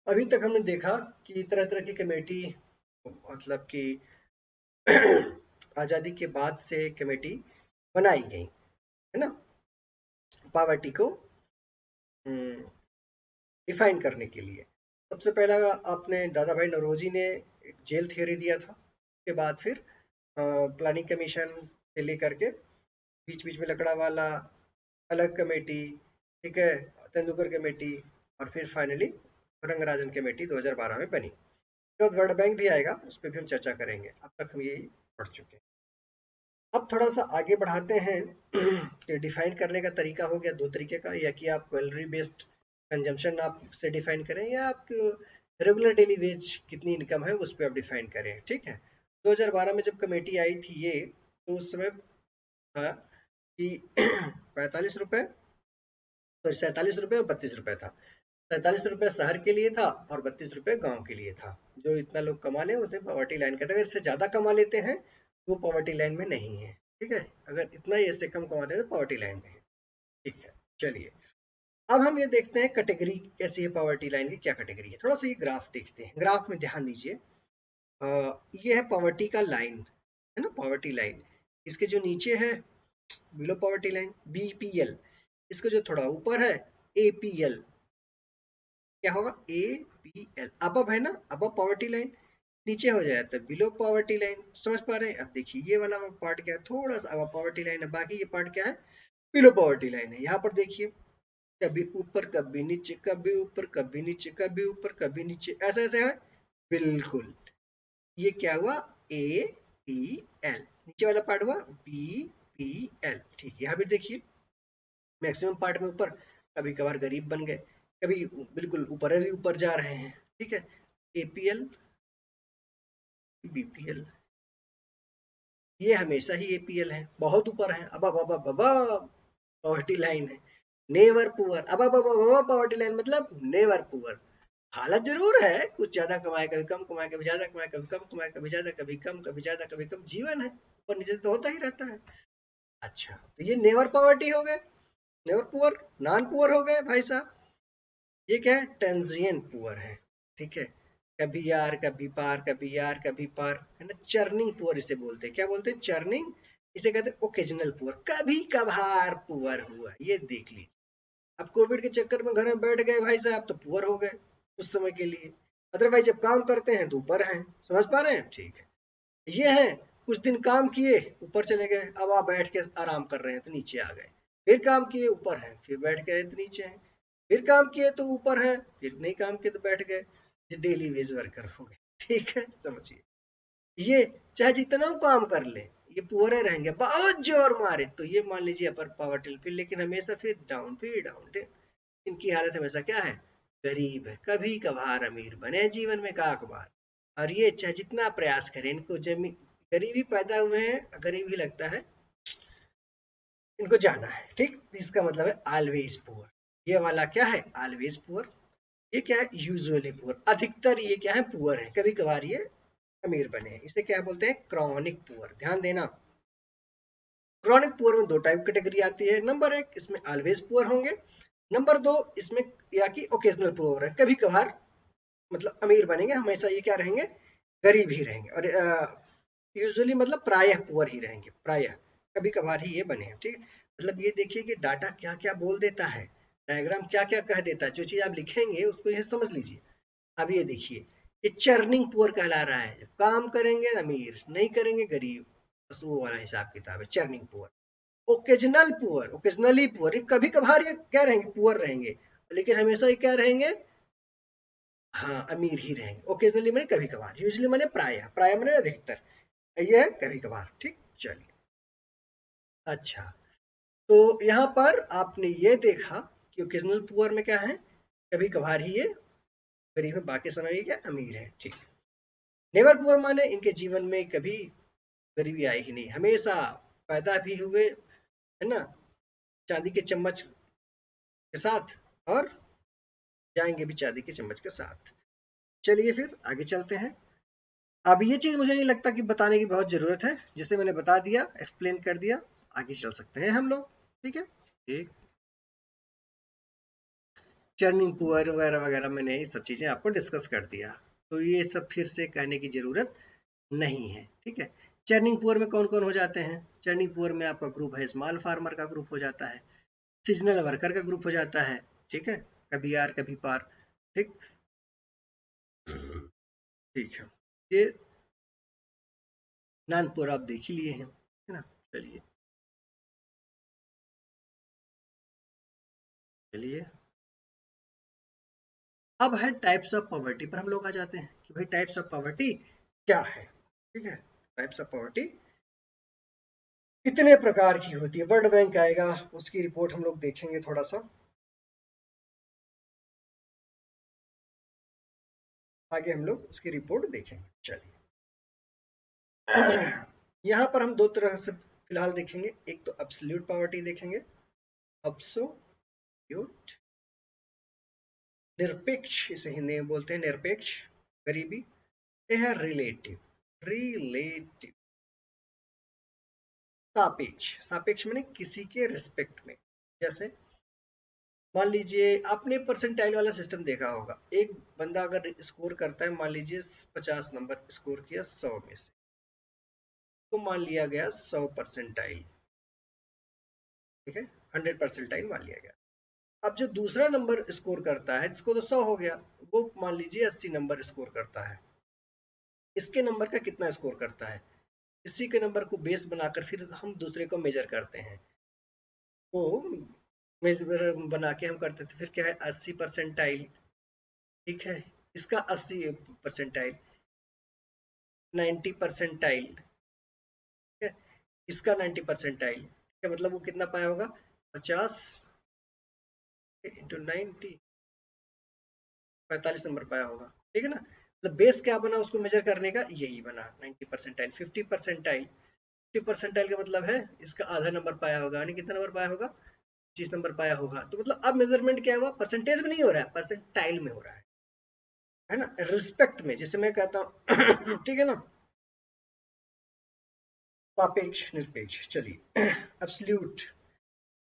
अभी तक हमने देखा कि तरह तरह की कमेटी, मतलब कि आजादी के बाद से कमेटी बनाई गई, है ना, पावर्टी को डिफाइन करने के लिए। सबसे पहला आपने दादा भाई नौरोजी ने एक जेल थियोरी दिया था, उसके बाद फिर प्लानिंग कमीशन से लेकर के बीच बीच में लकड़ा वाला अलग कमेटी, ठीक है, तेंदुलकर कमेटी, और फिर फाइनली रंगराजन कमेटी 2012 में बनी। तो वर्ल्ड बैंक भी आएगा, उस पर भी हम चर्चा करेंगे, अब तक हम यही पढ़ चुके हैं। अब थोड़ा सा आगे बढ़ाते हैं कि डिफाइन करने का तरीका हो गया दो तरीके का, या कि आप कैलोरी बेस्ड कंजम्पशन आप से डिफाइन करें, या आप रेगुलर डेली वेज कितनी इनकम है उस पर आप डिफाइन करें, ठीक है। 2012 में जब कमेटी आई थी ये, तो उस समय था कि 45 रुपए, तो 47 रुपए और 32 रुपए था। 47 रुपए शहर के लिए था और 32 रुपए गाँव के लिए था। जो इतना लोग कमा ले उसे पॉवर्टी लाइन कहते हैं, अगर इससे ज्यादा कमा लेते हैं वो पॉवर्टी लाइन में नहीं है, ठीक है। अगर इतना ही इससे कम कमाते हैं तो पॉवर्टी लाइन में है, ठीक है। चलिए अब हम ये देखते हैं कैटेगरी कैसी है, पॉवर्टी लाइन की क्या कैटेगरी है। थोड़ा सा ये ग्राफ देखते हैं, ग्राफ में ध्यान दीजिए। ये है पॉवर्टी का लाइन, है ना, पॉवर्टी लाइन। इसके जो नीचे है बिलो पॉवर्टी लाइन बीपीएल, इसका जो थोड़ा ऊपर है एपीएल, क्या होगा एपीएल, अब है ना, अब पॉवर्टी लाइन, नीचे हो जाता है बिलो पॉवर्टी लाइन, समझ पा रहे हैं। अब देखिए ये वाला पार्ट क्या है, थोड़ा सा अब पॉवर्टी लाइन है, बाकी ये पार्ट क्या है, बिलो पॉवर्टी लाइन है। यहाँ पर देखिए कभी ऊपर कभी नीचे, कभी ऊपर कभी नीचे, कभी ऊपर कभी नीचे, ऐसा ऐसा है, बिल्कुल। ये क्या हुआ, ए पी एल, नीचे वाला पार्ट हुआ बी पी एल, ठीक। यहाँ भी देखिए मैक्सिमम पार्ट में ऊपर, कभी कभार गरीब बन गए, कभी बिल्कुल ऊपर ही ऊपर जा रहे हैं, ठीक है। एपीएल बीपीएल, ये हमेशा ही एपीएल है, बहुत ऊपर है, अब पॉवर्टी लाइन है, नेवर पुअर, अब पॉवर्टी लाइन मतलब नेवर पुअर। हालत जरूर है, कुछ ज्यादा कमाए कभी कम कमाए, कभी ज्यादा कमाए कभी कम कमाए, कभी ज्यादा कभी कम, कभी ज्यादा कभी कम, जीवन है, ऊपर नीचे तो होता ही रहता है। अच्छा, तो ये नेवर पॉवर्टी हो गए, नेवर पुअर, नॉन पुअर हो गए भाई साहब। ये क्या है, ट्रांजिएंट पुअर है, ठीक है। कभी यार कभी पार, कभी यार कभी पार, है ना। चर्निंग पुअर इसे बोलते हैं, क्या बोलते हैं, चर्निंग। इसे कहते हैं ओकेजनल पुअर, कभी कभार पुअर हुआ, ये देख लीजिए। अब कोविड के चक्कर में घर में बैठ गए भाई साहब तो पुअर हो गए उस समय के लिए। अदरवाइज जब काम करते हैं तो ऊपर हैं, समझ पा रहे हैं, ठीक है। ये है, कुछ दिन काम किए ऊपर चले गए, अब आप बैठ के आराम कर रहे हैं तो नीचे आ गए। फिर काम किए ऊपर हैं, फिर बैठ गए तो नीचे हैं। फिर काम किए तो ऊपर हैं, फिर नहीं काम किए तो बैठ गए। ये डेली वेज वर्कर हो गए, ठीक है, समझिए। ये चाहे जितना काम कर ले, ये पुअरे रहेंगे। बहुत जोर मारे तो ये मान लीजिए अपर पावर टिल, फिर लेकिन हमेशा फिर डाउन। इनकी हालत हमेशा क्या है, गरीब है। कभी कभार अमीर बने जीवन में काक बार। और ये चाहे जितना प्रयास करें, इनको जमीन गरीबी पैदा हुए हैं, गरीब ही लगता है इनको जाना है, ठीक। इसका मतलब है ऑलवेज पुअर। ये वाला क्या है, ऑलवेज पुअर। ये क्या है, यूजुअली पुअर। अधिकतर ये क्या है, पुअर है, कभी कभार ये अमीर बने हैं। इसे क्या बोलते हैं, क्रॉनिक पुअर। ध्यान देना, क्रॉनिक पुअर में दो टाइप कैटेगरी आती है। नंबर एक, इसमें ऑलवेज पुअर होंगे। नंबर दो, इसमें या कि ओकेजनल पुअर है, कभी कभार मतलब अमीर बनेंगे, हमेशा ये क्या रहेंगे, गरीब ही रहेंगे। और यूजुअली मतलब प्रायः पुअर ही रहेंगे, प्रायः, कभी कभार ही ये बने हैं, ठीक है। मतलब ये देखिए कि डाटा क्या क्या बोल देता है, डायग्राम क्या क्या कह देता है, जो चीज आप लिखेंगे उसको ये समझ लीजिए। अब ये देखिए, ये चर्निंग पुअर कहला रहा है, काम करेंगे अमीर, नहीं करेंगे गरीब, बस वो वाला हिसाब किताब है churning poor. Occasional poor, occasionally poor, ये कभी कभार ये क्या रहेंगे, पुअर रहेंगे, लेकिन हमेशा ये क्या रहेंगे, हाँ अमीर ही रहेंगे। ओकेजनली मैंने कभी कभार, यूजली मैंने प्राय, प्राय मैंने अधिकतर, ये है कभी कभार, ठीक। चलिए, अच्छा, तो यहाँ पर आपने ये देखा कि ओकेजनल पुअर में क्या है, कभी कभार ही ये गरीब है, बाकी समय ये क्या अमीर है, ठीक। नेवर पुअर माने इनके जीवन में कभी गरीबी आई ही नहीं, हमेशा पैदा भी हुए, है ना, चांदी के चम्मच के साथ, और जाएंगे भी चांदी के चम्मच के साथ। चलिए फिर आगे चलते हैं। अब ये चीज मुझे नहीं लगता कि बताने की बहुत जरूरत है, जिसे मैंने बता दिया, एक्सप्लेन कर दिया, आगे चल सकते हैं हम लोग, ठीक है। ठीक, चर्निंग पुअर वगैरह वगैरह मैंने ये सब चीजें आपको डिस्कस कर दिया, तो ये सब फिर से कहने की जरूरत नहीं है, ठीक है। चर्निंग पुअर में कौन कौन हो जाते हैं, चर्निंग पुअर में आपका ग्रुप है, स्मॉल फार्मर का ग्रुप हो जाता है, सीजनल वर्कर का ग्रुप हो जाता है, ठीक है, कभी यार कभी पार, ठीक। ठीक है, ये नॉन पुअर आप देख ही लिए हैं, है ना। चलिए, चलिए, अब है टाइप्स ऑफ पॉवर्टी पर हम लोग आ जाते हैं कि भाई टाइप्स ऑफ पॉवर्टी क्या है, ठीक है। टाइप्स ऑफ पॉवर्टी कितने प्रकार की होती है, वर्ल्ड बैंक आएगा, उसकी रिपोर्ट हम लोग देखेंगे थोड़ा सा आगे, हम लोग उसकी रिपोर्ट देखेंगे। चलिए, यहाँ पर हम दो तरह से फिलहाल देखेंगे, एक तो एब्सोल्यूट पॉवर्टी देखेंगे, एब्सोल्यूट, निरपेक्ष, इसे हिंदी में बोलते हैं निरपेक्ष गरीबी। यह है रिलेटिव, रिलेटिव, सापेक्ष, सापेक्ष मैंने किसी के रिस्पेक्ट में। जैसे मान लीजिए आपने परसेंटाइल वाला सिस्टम देखा होगा, एक बंदा अगर स्कोर करता है, मान लीजिए 50 नंबर स्कोर किया 100 में से, तो मान लिया गया 100 परसेंटाइल, ठीक है, 100 परसेंटाइल मान लिया गया। अब जो दूसरा नंबर स्कोर करता है, जिसको तो 100 हो गया, वो मान लीजिए 80 नंबर स्कोर करता है, इसके नंबर का कितना स्कोर करता है, इसी के नंबर को बेस बनाकर फिर हम दूसरे को मेजर करते हैं। तो मेजर बना के हम करते थे, फिर क्या है 80 परसेंटाइल, ठीक है, इसका 80 परसेंटाइल, 90 परसेंटाइल, ठीक है, इसका 90 परसेंटाइल, ठीक है, मतलब वो कितना पाया होगा, 50 इंटू 90, 45 नंबर पाया होगा, ठीक है ना। मतलब बेस क्या बना उसको मेजर करने का, यही बना 90 परसेंटाइल। 50 परसेंटाइल, 50 परसेंटाइल का मतलब है इसका आधा नंबर पाया होगा, यानी कितना नंबर पाया होगा, 25 नंबर पाया होगा। तो मतलब अब मेजरमेंट क्या हुआ, परसेंटेज में नहीं हो रहा है, परसेंटाइल में हो रहा है ना, रिस्पेक्ट में, जैसे मैं कहता हूँ ठीक है ना, सापेक्ष निरपेक्ष। चलिए, एब्सोल्यूट,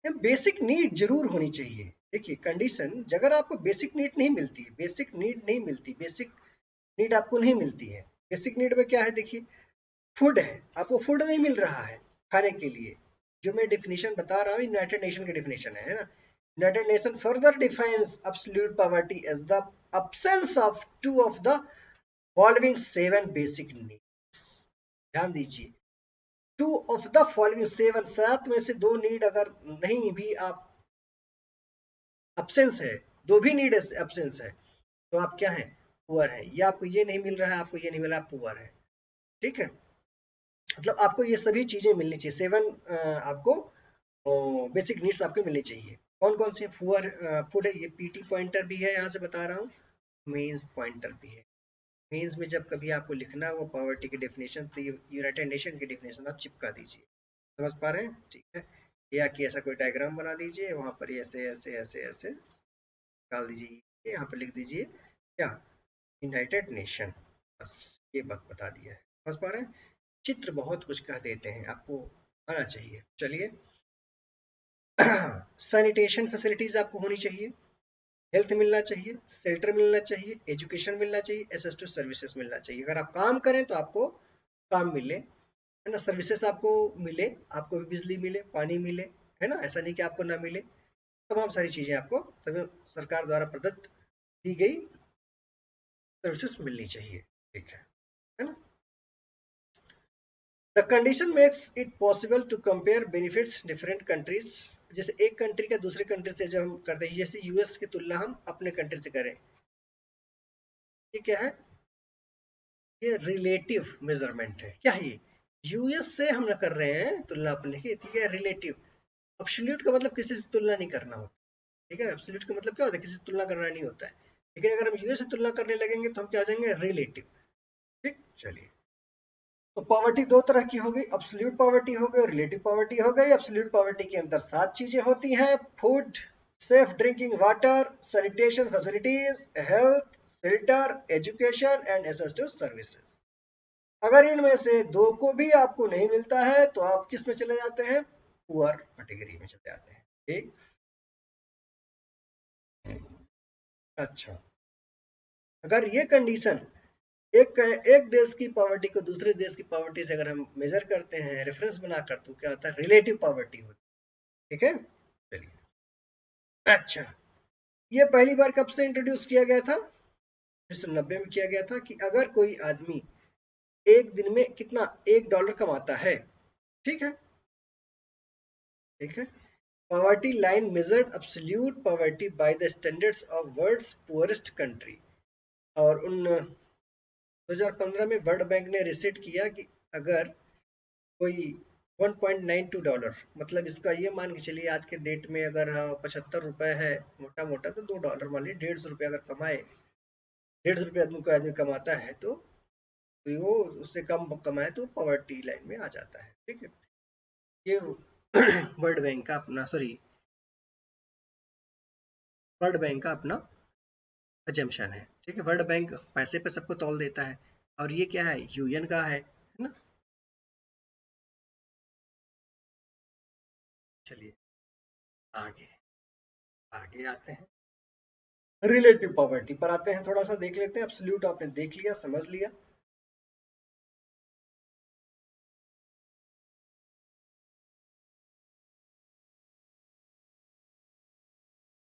बेसिक नीड जरूर होनी चाहिए। देखिए कंडीशन, अगर आपको बेसिक नीड नहीं मिलती, बेसिक नीड नहीं मिलती, बेसिक नीड आपको नहीं मिलती है। बेसिक नीड में क्या है, देखिए फूड है, आपको फूड नहीं मिल रहा है खाने के लिए। जो मैं डेफिनेशन बता रहा हूँ यूनाइटेड नेशन की डेफिनेशन है ना। United Nation further defines absolute poverty as the absence of two of the following seven basic needs। ध्यान दीजिए, two of the following seven, सात में से दो नीड अगर नहीं भी आप absence है, दो भी नीड absence है, तो आप क्या है, पुअर है। या आपको ये नहीं मिल रहा है, आपको ये नहीं मिला, आप पुअर है। ठीक है, मतलब आपको ये सभी चीजें मिलनी चाहिए, सेवन आपको बेसिक नीड्स आपको मिलनी चाहिए। कौन कौन से, पुअर फूड है, ये पीटी पॉइंटर भी है, यहाँ से बता रहा हूँ, मेंस पॉइंटर भी है। मेंस में जब कभी आपको लिखना हो पॉवर्टी की डेफिनेशन, तो यूनाइटेड नेशन की डेफिनेशन आप चिपका दीजिए। समझ पा रहे हैं, ठीक है। या कि ऐसा कोई डायग्राम बना दीजिए, वहां पर ऐसे ऐसे ऐसे ऐसे डाल दीजिए, यहाँ पर लिख दीजिए क्या, यूनाइटेड नेशन, बस ये बात बता दिया है। समझ पा रहे हैं, चित्र बहुत कुछ कह देते हैं, आपको आना चाहिए। चलिए, सैनिटेशन फैसिलिटीज आपको होनी चाहिए, हेल्थ मिलना चाहिए, शेल्टर मिलना चाहिए, एजुकेशन मिलना चाहिए, एसेस टू सर्विसेज मिलना चाहिए। अगर आप काम करें तो आपको काम मिले, है ना, सर्विसेज आपको मिले, आपको भी बिजली मिले, पानी मिले, है ना, ऐसा नहीं कि आपको ना मिले। तमाम सारी चीजें आपको तभी सरकार द्वारा प्रदत्त दी गई सर्विसेज मिलनी चाहिए। ठीक है ना। The condition makes it possible to compare benefits different countries. जैसे एक कंट्री का दूसरे कंट्री से जब हम करते हैं, जैसे यूएस की तुलना हम अपने कंट्री से करें, ये क्या है, ये रिलेटिव मेजरमेंट है। क्या है ये, यूएस से हम ना कर रहे हैं तुलना अपने की, ठीक है, रिलेटिव। एब्सोल्यूट का मतलब किसी से तुलना नहीं करना होता, ठीक है, एब्सोल्यूट का मतलब क्या होता है, किसी से तुलना करना नहीं होता है। लेकिन अगर हम यूएस से तुलना करने लगेंगे तो हम क्या आ जाएंगे, रिलेटिव। ठीक, चलिए, तो पॉवर्टी दो तरह की होगी, एब्सोल्यूट पॉवर्टी हो गई, रिलेटिव पॉवर्टी हो गई। एब्सोल्यूट पॉवर्टी के अंदर सात चीजें होती हैं, food, safe drinking water, sanitation facilities, health, shelter, education and access to services. अगर इनमें से दो को भी आपको नहीं मिलता है तो आप किस में चले जाते हैं, पुअर कैटेगरी में चले जाते हैं। ठीक, अच्छा, अगर ये कंडीशन, एक देश की पॉवर्टी को दूसरे देश की पॉवर्टी से अगर हम मेजर करते हैं रेफरेंस बनाकर, तो क्या होता है, रिलेटिव पॉवर्टी होती है। ठीक है, चलिए, अच्छा, ये पहली बार कब से इंट्रोड्यूस किया गया था, 1990 में किया गया था, कि अगर कोई आदमी एक दिन में कितना, $1 कमाता है, ठीक है, ठीक है, poverty line measured absolute poverty by the standards of world's poorest country. और 2015 में वर्ल्ड बैंक ने रिसेट किया कि अगर कोई $1.92, मतलब इसका ये मान के चलिए आज के डेट में अगर 75 रुपए है मोटा मोटा, तो $2 मान लीजिए, ₹150 अगर कमाए, ₹150 आदमी कमाता है, तो वो उससे कम कमाए तो पॉवर्टी लाइन में आ जाता है। ठीक है, ये वर्ल्ड बैंक का अपना, सॉरी, वर्ल्ड बैंक का अपना अजम्पशन है। ठीक है, वर्ल्ड बैंक पैसे पे सबको तौल देता है, और ये क्या है, यूएन का है ना। चलिए, आगे आगे आते हैं, रिलेटिव पॉवर्टी पर आते हैं, थोड़ा सा देख लेते हैं। एब्सोल्यूट आपने देख लिया, समझ लिया।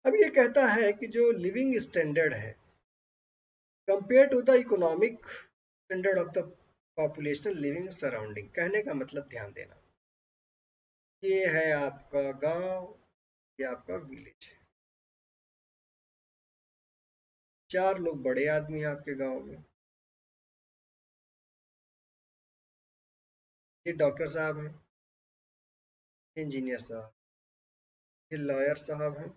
अब ये कहता है कि जो लिविंग स्टैंडर्ड है compare to the economic standard of the population living surrounding. कहने का मतलब, ध्यान देना, ये है आपका गांव, ये आपका विलेज है, चार लोग बड़े आदमी हैं आपके गांव में, ये डॉक्टर साहब हैं, इंजीनियर साहब, ये लॉयर साहब हैं,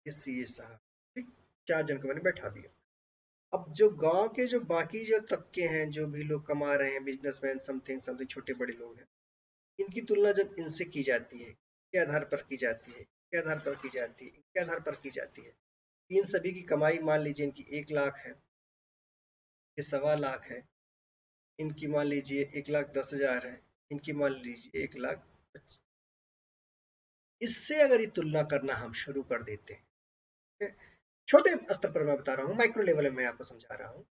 ये सीए साहब। ठीक, चार जन को मैंने बैठा दिया। अब जो गांव के जो बाकी जो तबके हैं, जो भी लोग कमा रहे हैं, बिजनेसमैन, समथिंग समथिंग, छोटे बड़े लोग हैं, इनकी तुलना जब इनसे की जाती है, के आधार पर की जाती है, के आधार पर की जाती है, के आधार पर की जाती है, इन सभी की कमाई मान लीजिए इनकी 1 लाख है, ये 1.25 लाख है, इनकी मान लीजिए 1,10,000 है, इनकी मान लीजिए 1,25,000। इससे अगर ये तुलना करना हम शुरू कर देते हैं, छोटे स्तर पर मैं बता रहा हूँ, माइक्रो लेवल में मैं आपको समझा रहा हूँ,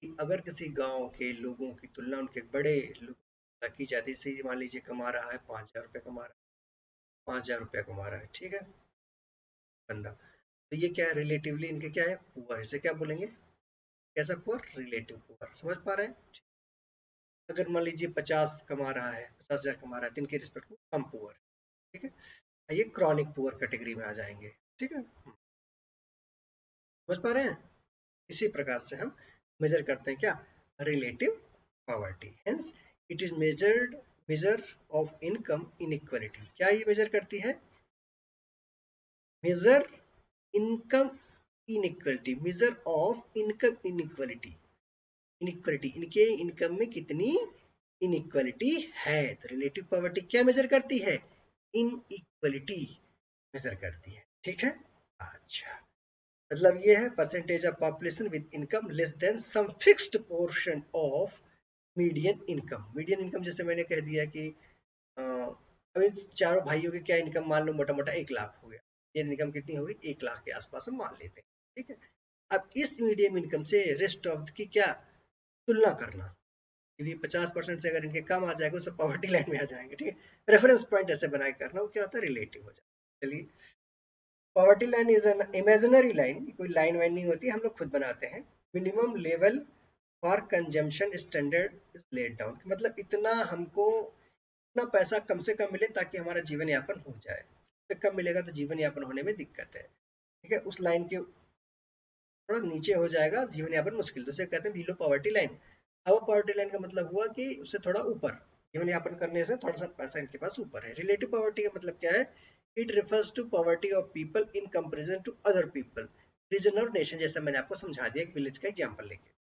कि अगर किसी गांव के लोगों की तुलना उनके बड़े लोग की जाती है, जैसे मान लीजिए कमा रहा है 5,000 रुपये कमा रहा है, 5,000 रुपया कमा रहा है, ठीक है बंदा, तो ये क्या है, रिलेटिवली इनके क्या है, पुअर। इसे क्या बोलेंगे, कैसा पुअर, रिलेटिव पुअर। समझ पा रहे हैं। अगर मान लीजिए 50 कमा रहा है, 50,000 कमा रहा है, तो इनके रिस्पेक्ट में कम पुअर, ठीक है, ये क्रॉनिक पुअर कैटेगरी में आ जाएंगे, ठीक है। समझ पा रहे हैं। इसी प्रकार से हम मेजर करते हैं क्या, relative poverty. Hence it is measured, measure of income inequality. क्या ये मेजर करती है, measure income inequality, measure of income inequality. Inequality, इनके इनकम में कितनी इनइक्वालिटी है। तो रिलेटिव पॉवर्टी क्या मेजर करती है, इनइक्वालिटी मेजर करती है, ठीक है। अच्छा, मतलब ये है percentage of population with income less than some fixed portion of median income. Median income जैसे मैंने कह दिया कि अभी चारों भाइयों की क्या इनकम, मान लो मोटा मोटा 1 लाख हो गया, मीडियन इनकम कितनी होगी, 1 लाख के आसपास हम मान लेते हैं, ठीक है। अब इस मीडियम इनकम से रेस्ट ऑफ की क्या तुलना करना, क्योंकि 50% से अगर इनके कम आ जाएगा तो पॉवर्टी लाइन में आ जाएंगे, ठीक है। रेफरेंस पॉइंट ऐसे बना के करना, वो क्या होता है, रिलेटिव हो जाता है। चलिए, poverty line is an imaginary line, कोई लाइन वाइन नहीं होती, हम लोग खुद बनाते हैं। Minimum level for consumption standard is laid down, मतलब इतना हमको, इतना पैसा कम से कम मिले ताकि हमारा जीवन यापन हो जाए। तो कम मिलेगा तो जीवन यापन होने में दिक्कत है, ठीक है। उस लाइन के थोड़ा नीचे हो जाएगा जीवन यापन मुश्किल, तो उसे कहते हैं बिलो पॉवर्टी लाइन। अब पॉवर्टी लाइन का मतलब हुआ कि उससे थोड़ा ऊपर, जीवन यापन करने से थोड़ा सा पैसा इनके पास ऊपर है। रिलेटिव पॉवर्टी का मतलब क्या है, it refers to poverty of people in comparison to other people, region और नेशन, जैसा मैंने आपको समझा दिया एक विलेज का एग्जाम्पल लेके,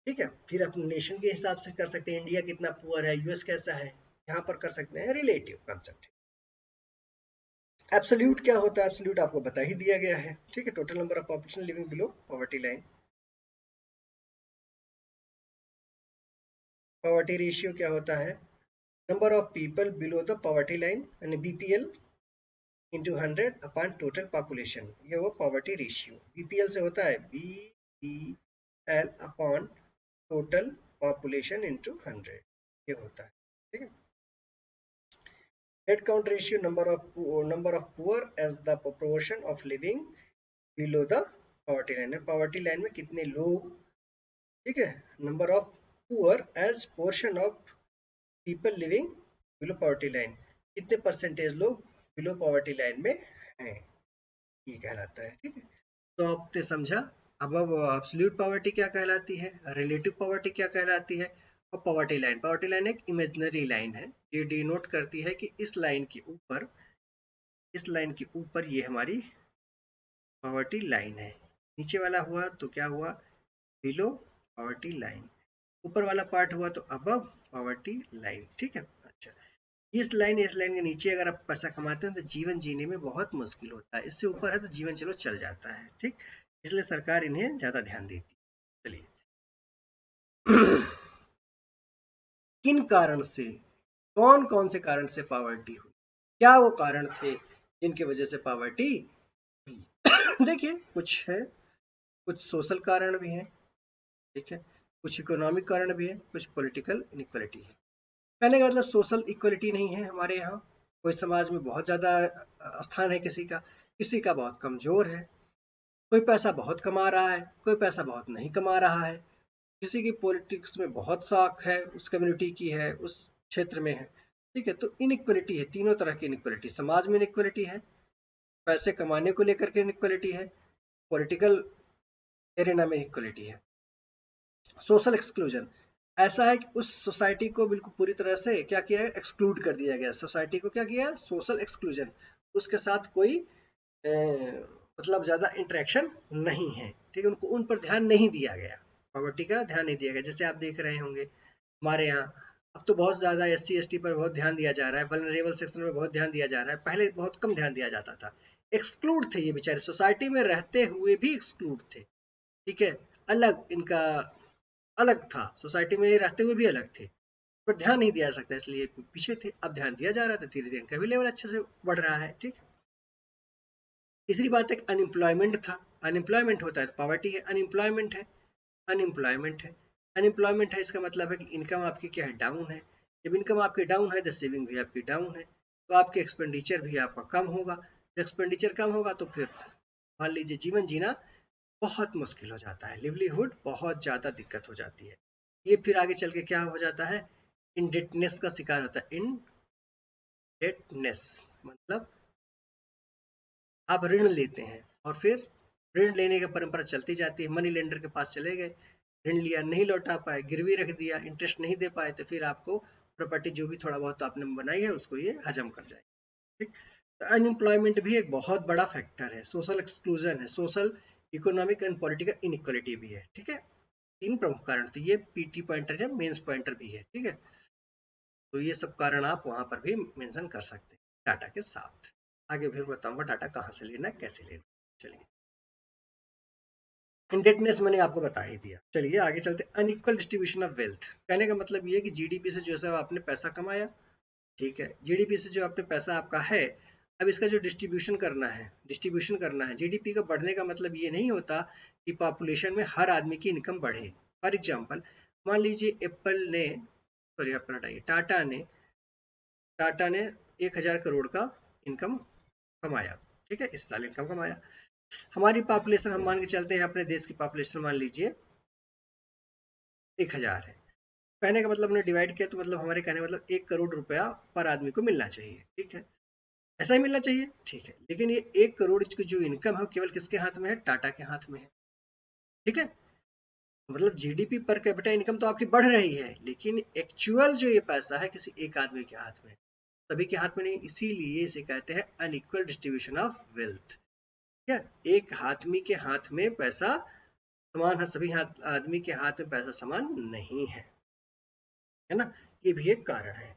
ठीक है। फिर अपने नेशन के हिसाब से कर सकते हैं, इंडिया कितना पुअर है, यूएस कैसा है, यहाँ पर कर सकते हैं रिलेटिव कंसेप्ट। एब्सोल्यूट क्या होता है, एब्सोल्यूट आपको बता ही दिया गया है, ठीक है। Total number of population living below poverty line. Poverty ratio क्या होता है, number of people below the poverty line यानी BPL into 100 upon total population, ये वो पॉवर्टी रेशियो। बीपीएल से होता है BPL upon total population into 100, ये होता है, ठीक है। Head count ratio, number of poor as the proportion of living below the poverty line, poverty line में कितने लोग, ठीक है। Number of poor as portion of people living below poverty line, कितने परसेंटेज लोग बिलो पॉवर्टी लाइन में हैं, ये कहलाता है, ठीक है। तो आपने समझा। अब एब्सोल्यूट पॉवर्टी क्या कहलाती है, रिलेटिव पॉवर्टी क्या कहलाती है, और पॉवर्टी लाइन एक इमेजिनरी लाइन है, ये डिनोट करती है कि इस लाइन के ऊपर, इस लाइन के ऊपर ये हमारी पॉवर्टी लाइन है। नीचे वाला हुआ तो क्या हुआ, बिलो पॉवर्टी लाइन। ऊपर वाला पार्ट हुआ तो अबव पॉवर्टी लाइन, ठीक है। अच्छा, इस लाइन के नीचे अगर आप पैसा कमाते हैं तो जीवन जीने में बहुत मुश्किल होता है, इससे ऊपर है तो जीवन चलो चल जाता है, ठीक। इसलिए सरकार इन्हें ज्यादा ध्यान देती है। चलिए किन कारण से, कौन कौन से कारण से पावर्टी हुई, क्या वो कारण थे जिनकी वजह से पावर्टी हुई। देखिए कुछ है, कुछ सोशल कारण भी है, ठीक है, कुछ इकोनॉमिक कारण भी है, कुछ पॉलिटिकल इनइक्वालिटी है। कहने का मतलब सोशल इक्वलिटी नहीं है हमारे यहाँ, कोई समाज में बहुत ज्यादा स्थान है किसी का, किसी का बहुत कमजोर है, कोई पैसा बहुत कमा रहा है, कोई पैसा बहुत नहीं कमा रहा है, किसी की पॉलिटिक्स में बहुत साख है, उस कम्युनिटी की है, उस क्षेत्र में है, ठीक है। तो इनइक्वलिटी है, तीनों तरह की इनइक्वलिटी, समाज में इनइक्वलिटी है, पैसे कमाने को लेकर के इनइक्वलिटी है, पॉलिटिकल एरिना में इक्वलिटी है। सोशल एक्सक्लूजन, ऐसा है कि उस सोसाइटी को बिल्कुल पूरी तरह से क्या किया है, एक्सक्लूड कर दिया गया, सोसाइटी को क्या किया, सोशल एक्सक्लूजन, उसके साथ कोई मतलब ज्यादा इंटरेक्शन नहीं है, ठीक है, उनको उन पर ध्यान नहीं दिया गया, पॉवर्टी का ध्यान नहीं दिया गया। जैसे आप देख रहे होंगे हमारे यहाँ अब तो बहुत ज्यादा एससी एसटी पर बहुत ध्यान दिया जा रहा है, वल्नरेबल सेक्शन में बहुत ध्यान दिया जा रहा है, पहले बहुत कम ध्यान दिया जाता था। एक्सक्लूड थे ये बेचारे, सोसाइटी में रहते हुए भी एक्सक्लूड थे, ठीक है, अलग इनका अलग था, सोसाइटी में रहते हुए भी अलग थे, पर ध्यान नहीं दिया जा सकता इसलिए पीछे थे। अब ध्यान दिया जा रहा था, धीरे धीरे इनका भी लेवल अच्छे से बढ़ रहा है, ठीक। तीसरी बात एक अनएम्प्लॉयमेंट था, अनएम्प्लॉयमेंट होता है तो पॉवर्टी है, अनएम्प्लॉयमेंट है, अनएम्प्लॉयमेंट है, अनएम्प्लॉयमेंट है इसका मतलब है कि इनकम आपकी क्या है, डाउन है। जब इनकम आपकी डाउन है तो सेविंग भी आपकी डाउन है, तो आपके एक्सपेंडिचर भी आपका कम होगा। जब एक्सपेंडिचर कम होगा तो फिर मान लीजिए जीवन जीना बहुत मुश्किल हो जाता है, लिवलीहुड बहुत ज़्यादा दिक्कत हो जाती है। ये फिर आगे चल के क्या हो जाता है, इंडेटनेस का शिकार होता है। इंडेटनेस मतलब आप ऋण लेते हैं और फिर ऋण लेने की परंपरा चलती जाती है, मनी लेंडर के पास चले गए, ऋण लिया, नहीं लौटा पाए, गिरवी रख दिया, इंटरेस्ट नहीं दे पाए, तो फिर आपको प्रॉपर्टी जो भी थोड़ा बहुत आपने बनाई है उसको ये हजम कर जाए। ठीक, तो अनएम्प्लॉयमेंट भी एक बहुत बड़ा फैक्टर है, सोशल एक्सक्लूजन है, social economic and political inequality भी है। ठीक है, तीन प्रमुख कारण, तो ये पीटी पॉइंटर है, मेंस पॉइंटर भी है। ठीक है, तो ये सब कारण आप वहां पर भी मेंशन कर सकते हैं डाटा के साथ। आगे फिर बताऊंगा डाटा कहाँ से लेना है, कैसे लेना है। चलिए, इंडेटनेस मैंने आपको बता ही दिया। चलिए आगे चलते, अनइक्वल डिस्ट्रीब्यूशन ऑफ वेल्थ। कहने का मतलब ये है कि जीडीपी से जो है आपने पैसा कमाया, ठीक है, जीडीपी से जो आपने पैसा आपका है, अब इसका जो डिस्ट्रीब्यूशन करना है। जीडीपी का बढ़ने का मतलब ये नहीं होता कि पॉपुलेशन में हर आदमी की इनकम बढ़े। फॉर एग्जाम्पल, मान लीजिए एप्पल ने, सॉरी एप्पल हटाइए, टाटा ने 1,000 करोड़ का इनकम कमाया। ठीक है, इस साल इनकम कमाया। हमारी पॉपुलेशन, हम मान के चलते हैं अपने देश की पॉपुलेशन मान लीजिए 1,000 है। कहने का मतलब हमने डिवाइड किया तो मतलब हमारे कहने का मतलब 1 करोड़ रुपया पर आदमी को मिलना चाहिए। ठीक है, ऐसा ही मिलना चाहिए। ठीक है, लेकिन ये 1 करोड़ की जो इनकम है केवल किसके हाथ में है, टाटा के हाथ में है। ठीक है, मतलब जीडीपी पर कैपिटा इनकम तो आपकी बढ़ रही है, लेकिन एक्चुअल जो ये पैसा है किसी एक आदमी के हाथ में, सभी के हाथ में नहीं। इसीलिए इसे कहते हैं अनइक्वल डिस्ट्रीब्यूशन ऑफ वेल्थ। क्या, एक आदमी के हाथ में पैसा समान है, सभी आदमी के हाथ में पैसा समान नहीं है ना, ये भी एक कारण है।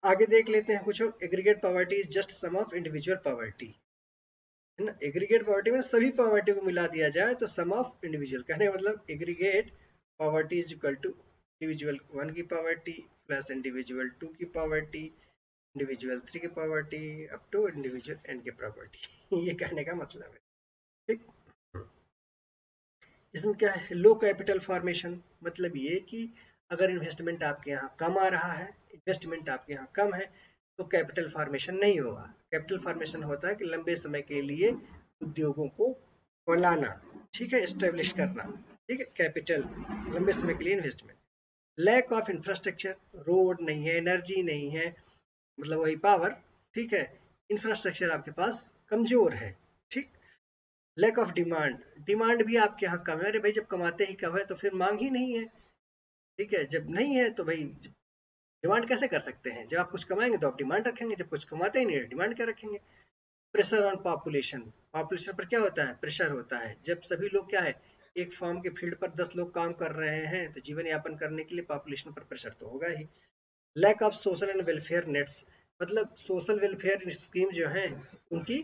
आगे देख लेते हैं कुछ, aggregate poverty is just sum of individual poverty, है ना। एग्रीगेट पॉवर्टी में सभी पॉवर्टी को मिला दिया जाए तो सम ऑफ इंडिविजुअल, कहने का मतलब aggregate poverty is equal to individual 1 की पॉवर्टी प्लस इंडिविजुअल 2 की पॉवर्टी, इंडिविजुअल 3 की poverty, up to individual n की पॉवर्टी। ये कहने का मतलब है। ठीक, इसमें क्या है, लो कैपिटल फॉर्मेशन, मतलब ये कि अगर इन्वेस्टमेंट आपके यहाँ कम आ रहा है, इन्वेस्टमेंट आपके यहाँ कम है, तो कैपिटल फॉर्मेशन नहीं होगा। कैपिटल फॉर्मेशन होता है कि लंबे समय के लिए उद्योगों को फैलाना, ठीक है, एस्टेब्लिश करना। ठीक है, कैपिटल लंबे समय के लिए investment. Lack of infrastructure, road नहीं है, एनर्जी नहीं है, मतलब वही पावर। ठीक है, इंफ्रास्ट्रक्चर आपके पास कमजोर है। ठीक, लैक ऑफ डिमांड, डिमांड भी आपके यहाँ कम है। अरे भाई, जब कमाते ही कम है तो फिर मांग ही नहीं है। ठीक है, जब नहीं है तो भाई डिमांड कैसे कर सकते हैं, जब आप कुछ कमाएंगे तो आप डिमांड रखेंगे, जब कुछ कमाते ही नहीं डिमांड क्या रखेंगे। प्रेशर ऑन पॉपुलेशन, पॉपुलेशन पर क्या होता है, प्रेशर होता है। जब सभी लोग क्या है, एक फॉर्म के फील्ड पर 10 लोग काम कर रहे हैं तो जीवन यापन करने के लिए पॉपुलेशन पर प्रेशर तो होगा ही। Lack of social and welfare nets, मतलब सोशल वेलफेयर स्कीम जो है उनकी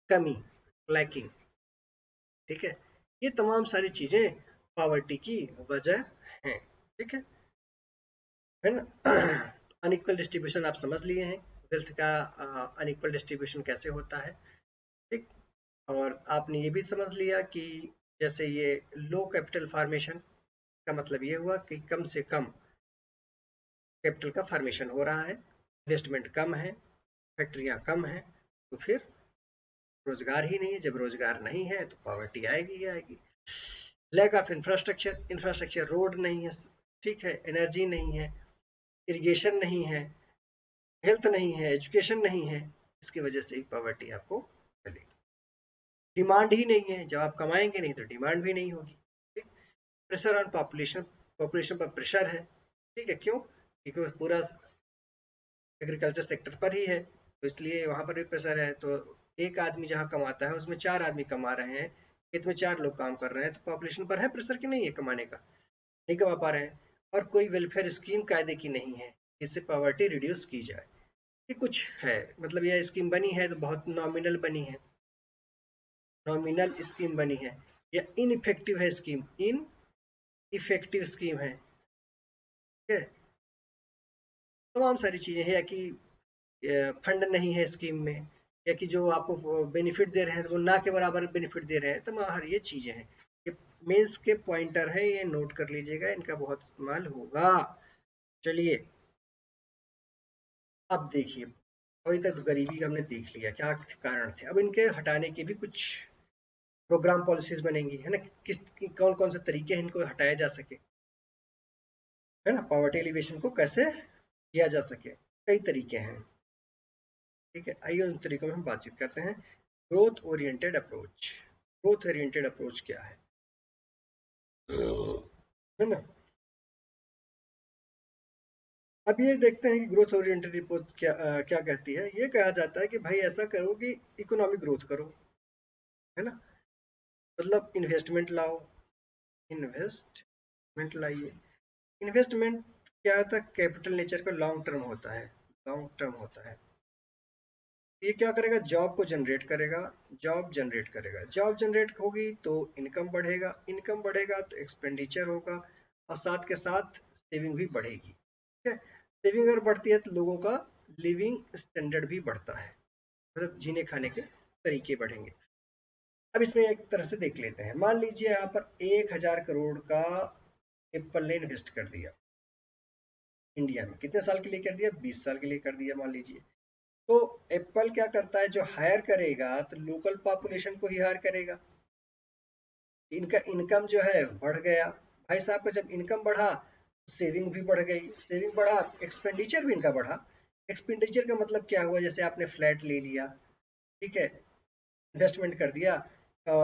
कमी, लैकिंग। ठीक है, ये तमाम सारी चीजें पॉवर्टी की वजह हैं। ठीक है ना। अनइक्वल डिस्ट्रीब्यूशन आप समझ लिए हैं, वेल्थ का अनइक्वल डिस्ट्रीब्यूशन कैसे होता है। ठीक, और आपने ये भी समझ लिया कि जैसे ये लो कैपिटल फॉर्मेशन का मतलब ये हुआ कि कम से कम कैपिटल का फॉर्मेशन हो रहा है, इन्वेस्टमेंट कम है, फैक्ट्रियां कम है, तो फिर रोजगार ही नहीं है। जब रोजगार नहीं है तो पॉवर्टी आएगी ही आएगी। Lack of infrastructure, infrastructure road नहीं है, ठीक है, एनर्जी नहीं है, इरिगेशन नहीं है, हेल्थ नहीं है, एजुकेशन नहीं है, इसकी वजह से ही पॉवर्टी आपको मिलेगी। डिमांड ही नहीं है, जब आप कमाएंगे नहीं तो डिमांड भी नहीं होगी। ठीक, प्रेशर ऑन पॉपुलेशन, पॉपुलेशन पर प्रेशर है। ठीक है, क्यों, क्योंकि पूरा एग्रीकल्चर सेक्टर पर ही है, तो इसलिए वहां पर भी प्रेशर है। तो एक आदमी जहाँ कमाता है उसमें 4 आदमी कमा रहे हैं, खेत में 4 लोग काम कर रहे हैं, तो पॉपुलेशन पर है प्रेशर कि नहीं है कमाने का, नहीं कमा पा रहे हैं। और कोई वेलफेयर स्कीम कायदे की नहीं है जिससे पॉवर्टी रिड्यूस की जाए। ये कुछ है, मतलब यह स्कीम बनी है तो बहुत नॉमिनल बनी है, नॉमिनल स्कीम बनी है, या इनइफेक्टिव है स्कीम, इन इफेक्टिव स्कीम है। ठीक है, तमाम सारी चीजें हैं, या कि फंड नहीं है स्कीम में, या कि जो आपको बेनिफिट दे रहे हैं वो ना के बराबर बेनिफिट दे रहे हैं, तमाम हर ये चीजें हैं। ये मेंस के पॉइंटर है, ये नोट कर लीजिएगा, इनका बहुत इस्तेमाल होगा। चलिए अब देखिए, अभी तक तो गरीबी का हमने देख लिया क्या कारण थे, अब इनके हटाने के भी कुछ प्रोग्राम पॉलिसीज बनेंगी, है ना, किस कौन कौन से तरीके हैं इनको हटाया जा सके, है ना, पॉवर्टी एलिवेशन को कैसे किया जा सके, कई तरीके हैं। ठीक है, आइए उन तरीकों में हम बातचीत करते हैं। Growth oriented approach, growth oriented approach क्या है ना। अब ये देखते हैं कि ग्रोथ ओरिएंटेड अप्रोच क्या कहती है। ये कहा जाता है कि भाई ऐसा करो कि इकोनॉमिक ग्रोथ करो, है ना, मतलब इन्वेस्टमेंट लाओ, इन्वेस्टमेंट लाइए। इन्वेस्टमेंट क्या होता है, कैपिटल नेचर का लॉन्ग टर्म होता है, लॉन्ग टर्म होता है। ये क्या करेगा, जॉब को जनरेट करेगा, जॉब जनरेट करेगा, जॉब जनरेट होगी तो इनकम बढ़ेगा, इनकम बढ़ेगा तो एक्सपेंडिचर होगा, और साथ के साथ सेविंग भी बढ़ेगी। ठीक है, सेविंग अगर बढ़ती है तो लोगों का लिविंग स्टैंडर्ड भी बढ़ता है, मतलब जीने खाने के तरीके बढ़ेंगे। अब इसमें एक तरह से देख लेते हैं, मान लीजिए यहाँ पर 1,000 करोड़ का एप्पल ने इन्वेस्ट कर दिया इंडिया में, कितने साल के लिए कर दिया, 20 साल के लिए कर दिया मान लीजिए। तो एप्पल क्या करता है, जो हायर करेगा तो लोकल पॉपुलेशन को ही हायर करेगा, इनका इनकम जो है बढ़ गया। भाई साहब का जब इनकम बढ़ा, सेविंग भी बढ़ गई, सेविंग बढ़ा, एक्सपेंडिचर भी इनका बढ़ा। एक्सपेंडिचर का मतलब क्या हुआ, जैसे आपने फ्लैट ले लिया, ठीक है, इन्वेस्टमेंट कर दिया,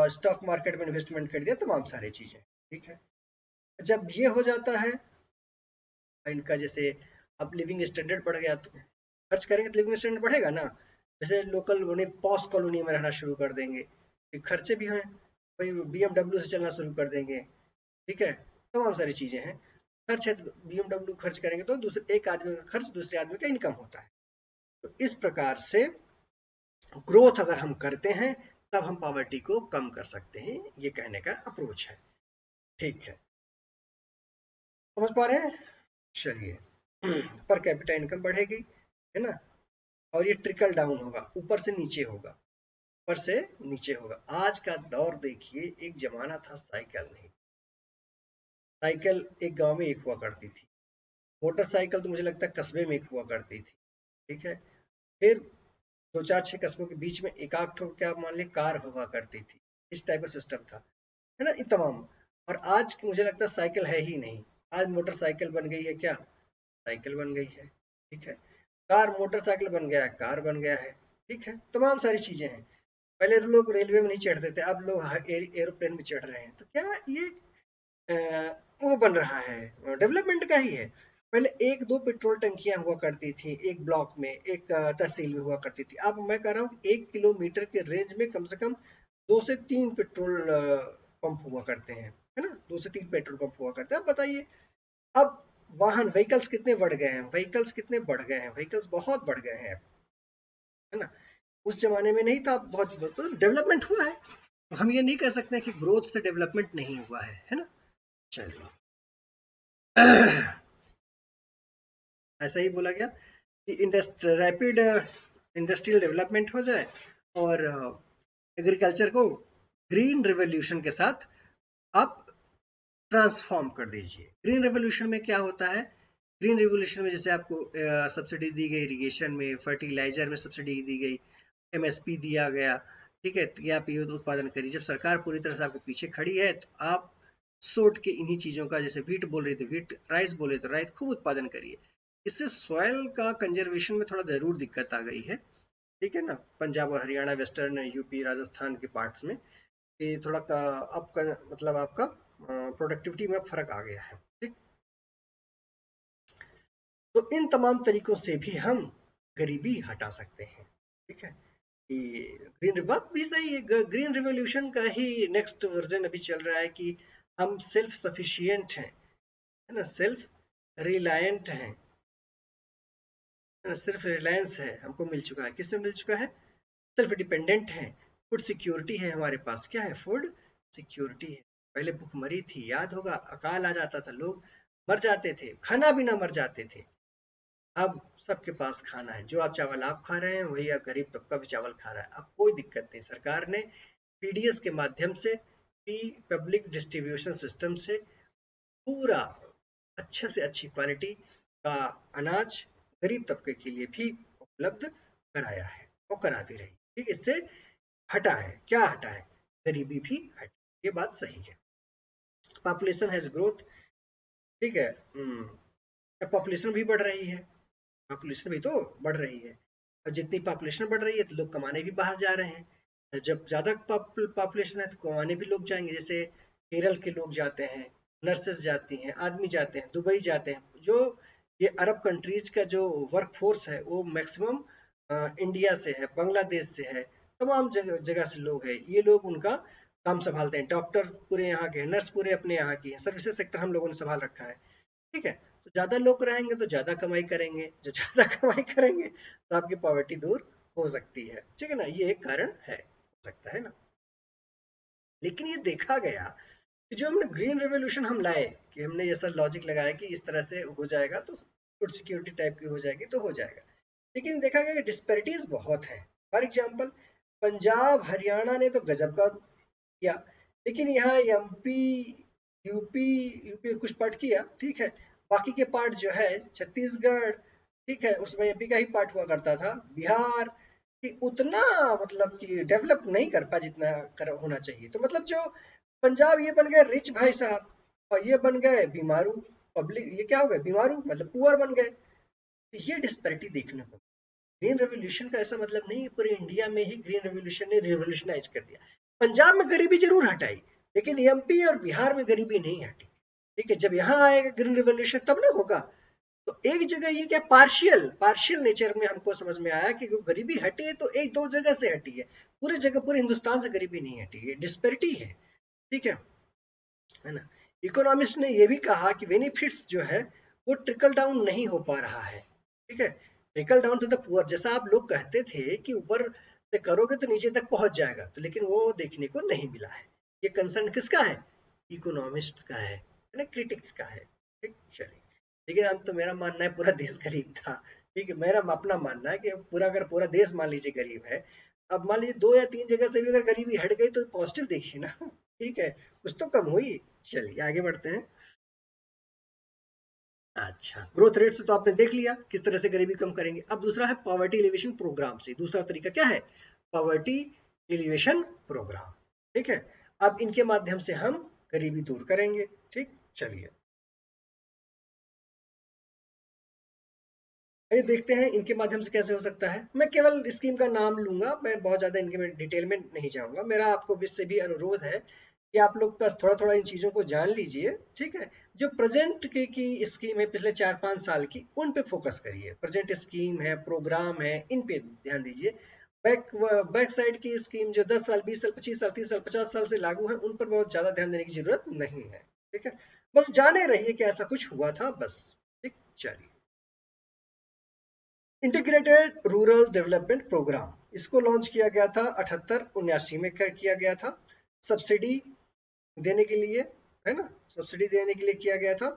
स्टॉक मार्केट में इन्वेस्टमेंट कर दिया, तमाम सारी चीजें। ठीक है, जब ये हो जाता है इनका, जैसे अब लिविंग स्टैंडर्ड बढ़ गया तो खर्च करेंगे तो लिविंग स्टैंडर्ड बढ़ेगा ना। जैसे लोकल उन्हें पॉश कॉलोनी में रहना शुरू कर देंगे, फिर खर्चे भी हैं, भाई बीएमडब्ल्यू से चलना शुरू कर देंगे। ठीक है, तमाम सारी चीजें हैं, खर्च है, बीएमडब्ल्यू खर्च करेंगे तो दूसरे एक आदमी का खर्च दूसरे आदमी का इनकम होता है। तो इस प्रकार से ग्रोथ अगर हम करते हैं तब हम पॉवर्टी को कम कर सकते हैं, ये कहने का अप्रोच है। ठीक है, समझ पा रहे हैं। चलिए, पर कैपिटा इनकम बढ़ेगी, है ना, और ये ट्रिकल डाउन होगा, ऊपर से नीचे होगा, ऊपर से नीचे होगा। आज का दौर देखिए, एक जमाना था साइकिल नहीं, साइकिल एक गांव में एक हुआ करती थी, मोटरसाइकिल तो मुझे लगता है कस्बे में एक हुआ करती थी। ठीक है, फिर दो चार छह कस्बों के बीच में एक आध ठो क्या मान ली कार हुआ करती थी, इस टाइप का सिस्टम था, है ना, ये तमाम। और आज मुझे लगता है साइकिल है ही नहीं, आज मोटरसाइकिल बन गई है, क्या साइकिल बन गई है। ठीक है, कार मोटरसाइकिल बन गया है, कार बन गया है। ठीक है, तमाम सारी चीजें हैं। पहले तो लोग रेलवे में नहीं चढ़ते थे, अब लोग एरोप्लेन में चढ़ रहे हैं, तो क्या ये वो बन रहा है, डेवलपमेंट का ही है। पहले एक दो पेट्रोल टंकियां हुआ करती थी एक ब्लॉक में, एक तहसील में हुआ करती थी। अब मैं कह रहा हूँ 1 किलोमीटर के रेंज में कम से कम 2 से 3 पेट्रोल पंप हुआ करते हैं, है ना, 2 से 3 पेट्रोल पंप हुआ करते हैं। अब बताइए, अब वाहन व्हीकल्स कितने बढ़ गए हैं, व्हीकल्स कितने बढ़ गए हैं, व्हीकल्स बहुत बढ़ गए हैं, है ना। उस जमाने में नहीं था, बहुत तो डेवलपमेंट हुआ है, तो हम ये नहीं कह सकते कि ग्रोथ से डेवलपमेंट नहीं हुआ है ना। चलिए, ऐसा ही बोला गया कि रैपिड इंडस्ट्रियल डेवलपमेंट हो जाए, और एग्रीकल्चर को ग्रीन रिवॉल्यूशन के साथ आप ट्रांसफॉर्म कर दीजिए। ग्रीन रिवॉल्यूशन में क्या होता है, ग्रीन रिवॉल्यूशन में जैसे आपको सब्सिडी दी गई, इरिगेशन में, फर्टिलाइजर में सब्सिडी दी गई, एमएसपी दिया गया। ठीक है, तो आप ये उत्पादन करिए। जब सरकार पूरी तरह से आपके पीछे खड़ी है तो आप सोट के इन्हीं चीजों का, जैसे वीट बोल रहे थे वीट, राइस बोले तो राइस खूब उत्पादन करिए। इससे सॉइल का कंजर्वेशन में थोड़ा जरूर दिक्कत आ गई है। ठीक है ना, पंजाब और हरियाणा, वेस्टर्न यूपी, राजस्थान के पार्ट्स में ये थोड़ा आपका मतलब आपका प्रोडक्टिविटी में फर्क आ गया है। ठीक, तो इन तमाम तरीकों से भी हम गरीबी हटा सकते हैं। ठीक है, ग्रीन बात भी सही है, ग्रीन रिवॉल्यूशन का ही नेक्स्ट वर्जन अभी चल रहा है कि हम सेल्फ सफिशिएंट हैं, है ना, सेल्फ रिलायंट हैं, सिर्फ रिलायंस है हमको मिल चुका है, किससे मिल चुका है, सेल्फ डिपेंडेंट है, फूड सिक्योरिटी है हमारे पास, क्या है, फूड सिक्योरिटी है। पहले भूखमरी थी, याद होगा, अकाल आ जाता था, लोग मर जाते थे, खाना भी ना मर जाते थे। अब सबके पास खाना है, जो आप चावल आप खा रहे हैं वही गरीब तबका भी चावल खा रहा है। अब कोई दिक्कत नहीं, सरकार ने पीडीएस के माध्यम से कि पब्लिक डिस्ट्रीब्यूशन सिस्टम से पूरा अच्छे से अच्छी क्वालिटी का अनाज गरीब तबके के लिए भी उपलब्ध कराया है और करा भी रही। ठीक, इससे हटा है, क्या हटा है, गरीबी भी हटी, ये बात सही है। पॉपुलेशन हैज ग्रोथ, ठीक है, पॉपुलेशन भी बढ़ रही है, पॉपुलेशन भी तो बढ़ रही है, और जितनी पॉपुलेशन बढ़ रही है तो लोग कमाने भी बाहर जा रहे हैं। जब ज्यादा पॉपुलेशन है तो कमाने भी लोग जाएंगे, जैसे केरल के लोग जाते हैं, नर्सेस जाती हैं, आदमी जाते हैं, दुबई जाते हैं। जो ये अरब कंट्रीज का जो वर्क फोर्स है वो मैक्सिमम इंडिया से है, बांग्लादेश से है, तमाम जगह जगह से लोग हैं। ये लोग उनका काम संभालते हैं, डॉक्टर पूरे यहाँ के हैं, नर्स पूरे अपने यहाँ की हैं, सर्विसेज सेक्टर हम लोगों ने संभाल रखा है। ठीक है, तो ज्यादा लोग रहेंगे तो ज्यादा कमाई करेंगे, जो ज्यादा कमाई करेंगे तो आपकी पॉवर्टी दूर हो सकती है। ठीक है ना, ये एक कारण है, हो सकता है ना। लेकिन ये देखा गया कि जो हमने ग्रीन रेवोल्यूशन हम लाए, कि हमने ये सब लॉजिक लगाया कि इस तरह से हो जाएगा तो फूड सिक्योरिटी टाइप की हो जाएगी तो हो जाएगा, लेकिन देखा गया कि डिस्पैरिटीज बहुत है। फॉर एग्जाम्पल, पंजाब हरियाणा ने तो गजब का किया, लेकिन यहाँ एमपी, यूपी, यूपी कुछ पार्ट किया, ठीक है, बाकी के पार्ट जो है छत्तीसगढ़, ठीक है, उसमें एमपी का ही पार्ट हुआ करता था, बिहार, कि उतना मतलब कि डेवलप नहीं कर पा जितना कर होना चाहिए। तो मतलब जो पंजाब ये बन गए रिच भाई साहब, और ये बन गए बीमारू, पब्लिक ये क्या हो गए, बीमारू मतलब पुअर बन गए। तो ये डिस्पैरिटी देखने को, ग्रीन रेवोल्यूशन का ऐसा मतलब नहीं है पूरे इंडिया में ही ग्रीन रेवोल्यूशन ने रिवोल्यूशनाइज कर दिया। पंजाब में गरीबी जरूर हटाई, लेकिन एमपी और बिहार में गरीबी नहीं हटी। ठीक है, जब यहाँ आएगा ग्रीन रेवोल्यूशन तब ना होगा। तो एक जगह ये क्या पार्शियल पार्शियल नेचर में हमको समझ में आया कि गरीबी हटी है तो एक दो जगह से हटी है, पूरे जगह पूरे हिंदुस्तान से गरीबी नहीं हटी है, डिस्पेरिटी है। ठीक है ना। इकोनॉमिस्ट ने यह भी कहा कि बेनिफिट्स जो है वो ट्रिकल डाउन नहीं हो पा रहा है। ठीक है, trickle down to the poor, जैसा आप लोग कहते थे कि ऊपर से करोगे तो नीचे तक पहुंच जाएगा, तो लेकिन वो देखने को नहीं मिला है। ये कंसर्न किसका है, इकोनॉमिस्ट का है ना, क्रिटिक्स का है। ठीक, चलिए, लेकिन अब तो मेरा मानना है पूरा देश गरीब था। ठीक है, मेरा अपना मानना है कि पूरा अगर पूरा देश मान लीजिए गरीब है, अब मान लीजिए दो या तीन जगह से भी अगर गरीबी हट गई तो पॉजिटिव देखिए ना। ठीक है, कुछ तो कम हुई। चलिए आगे बढ़ते हैं। अच्छा, ग्रोथ रेट से तो आपने देख लिया किस तरह से गरीबी कम करेंगे। अब दूसरा है पॉवर्टी एलिवेशन प्रोग्राम से, दूसरा तरीका क्या है, पॉवर्टी एलिवेशन प्रोग्राम। ठीक है, अब इनके माध्यम से हम गरीबी दूर करेंगे। ठीक, चलिए ये देखते हैं इनके माध्यम से कैसे हो सकता है। मैं केवल स्कीम का नाम लूंगा, मैं बहुत ज्यादा इनके में डिटेल में नहीं जाऊंगा। मेरा आपको इससे भी अनुरोध है कि आप लोग बस थोड़ा थोड़ा इन चीजों को जान लीजिए। ठीक है, जो प्रेजेंट की स्कीम है पिछले 4-5 साल की, उन पे फोकस करिए। प्रेजेंट स्कीम है, प्रोग्राम है, इन पे ध्यान दीजिए। बैक बैक साइड की स्कीम जो 10 साल, 20 साल, 25 साल, 30 साल, 50 साल से लागू है, उन पर बहुत ज्यादा ध्यान देने की जरूरत नहीं है। ठीक है, बस जाने रहिए कि ऐसा कुछ हुआ था बस। ठीक, चलिए, इंटीग्रेटेड रूरल डेवलपमेंट प्रोग्राम, इसको लॉन्च किया गया था 78-79 में किया गया था। सब्सिडी देने के लिए, है ना, सब्सिडी देने के लिए किया गया था।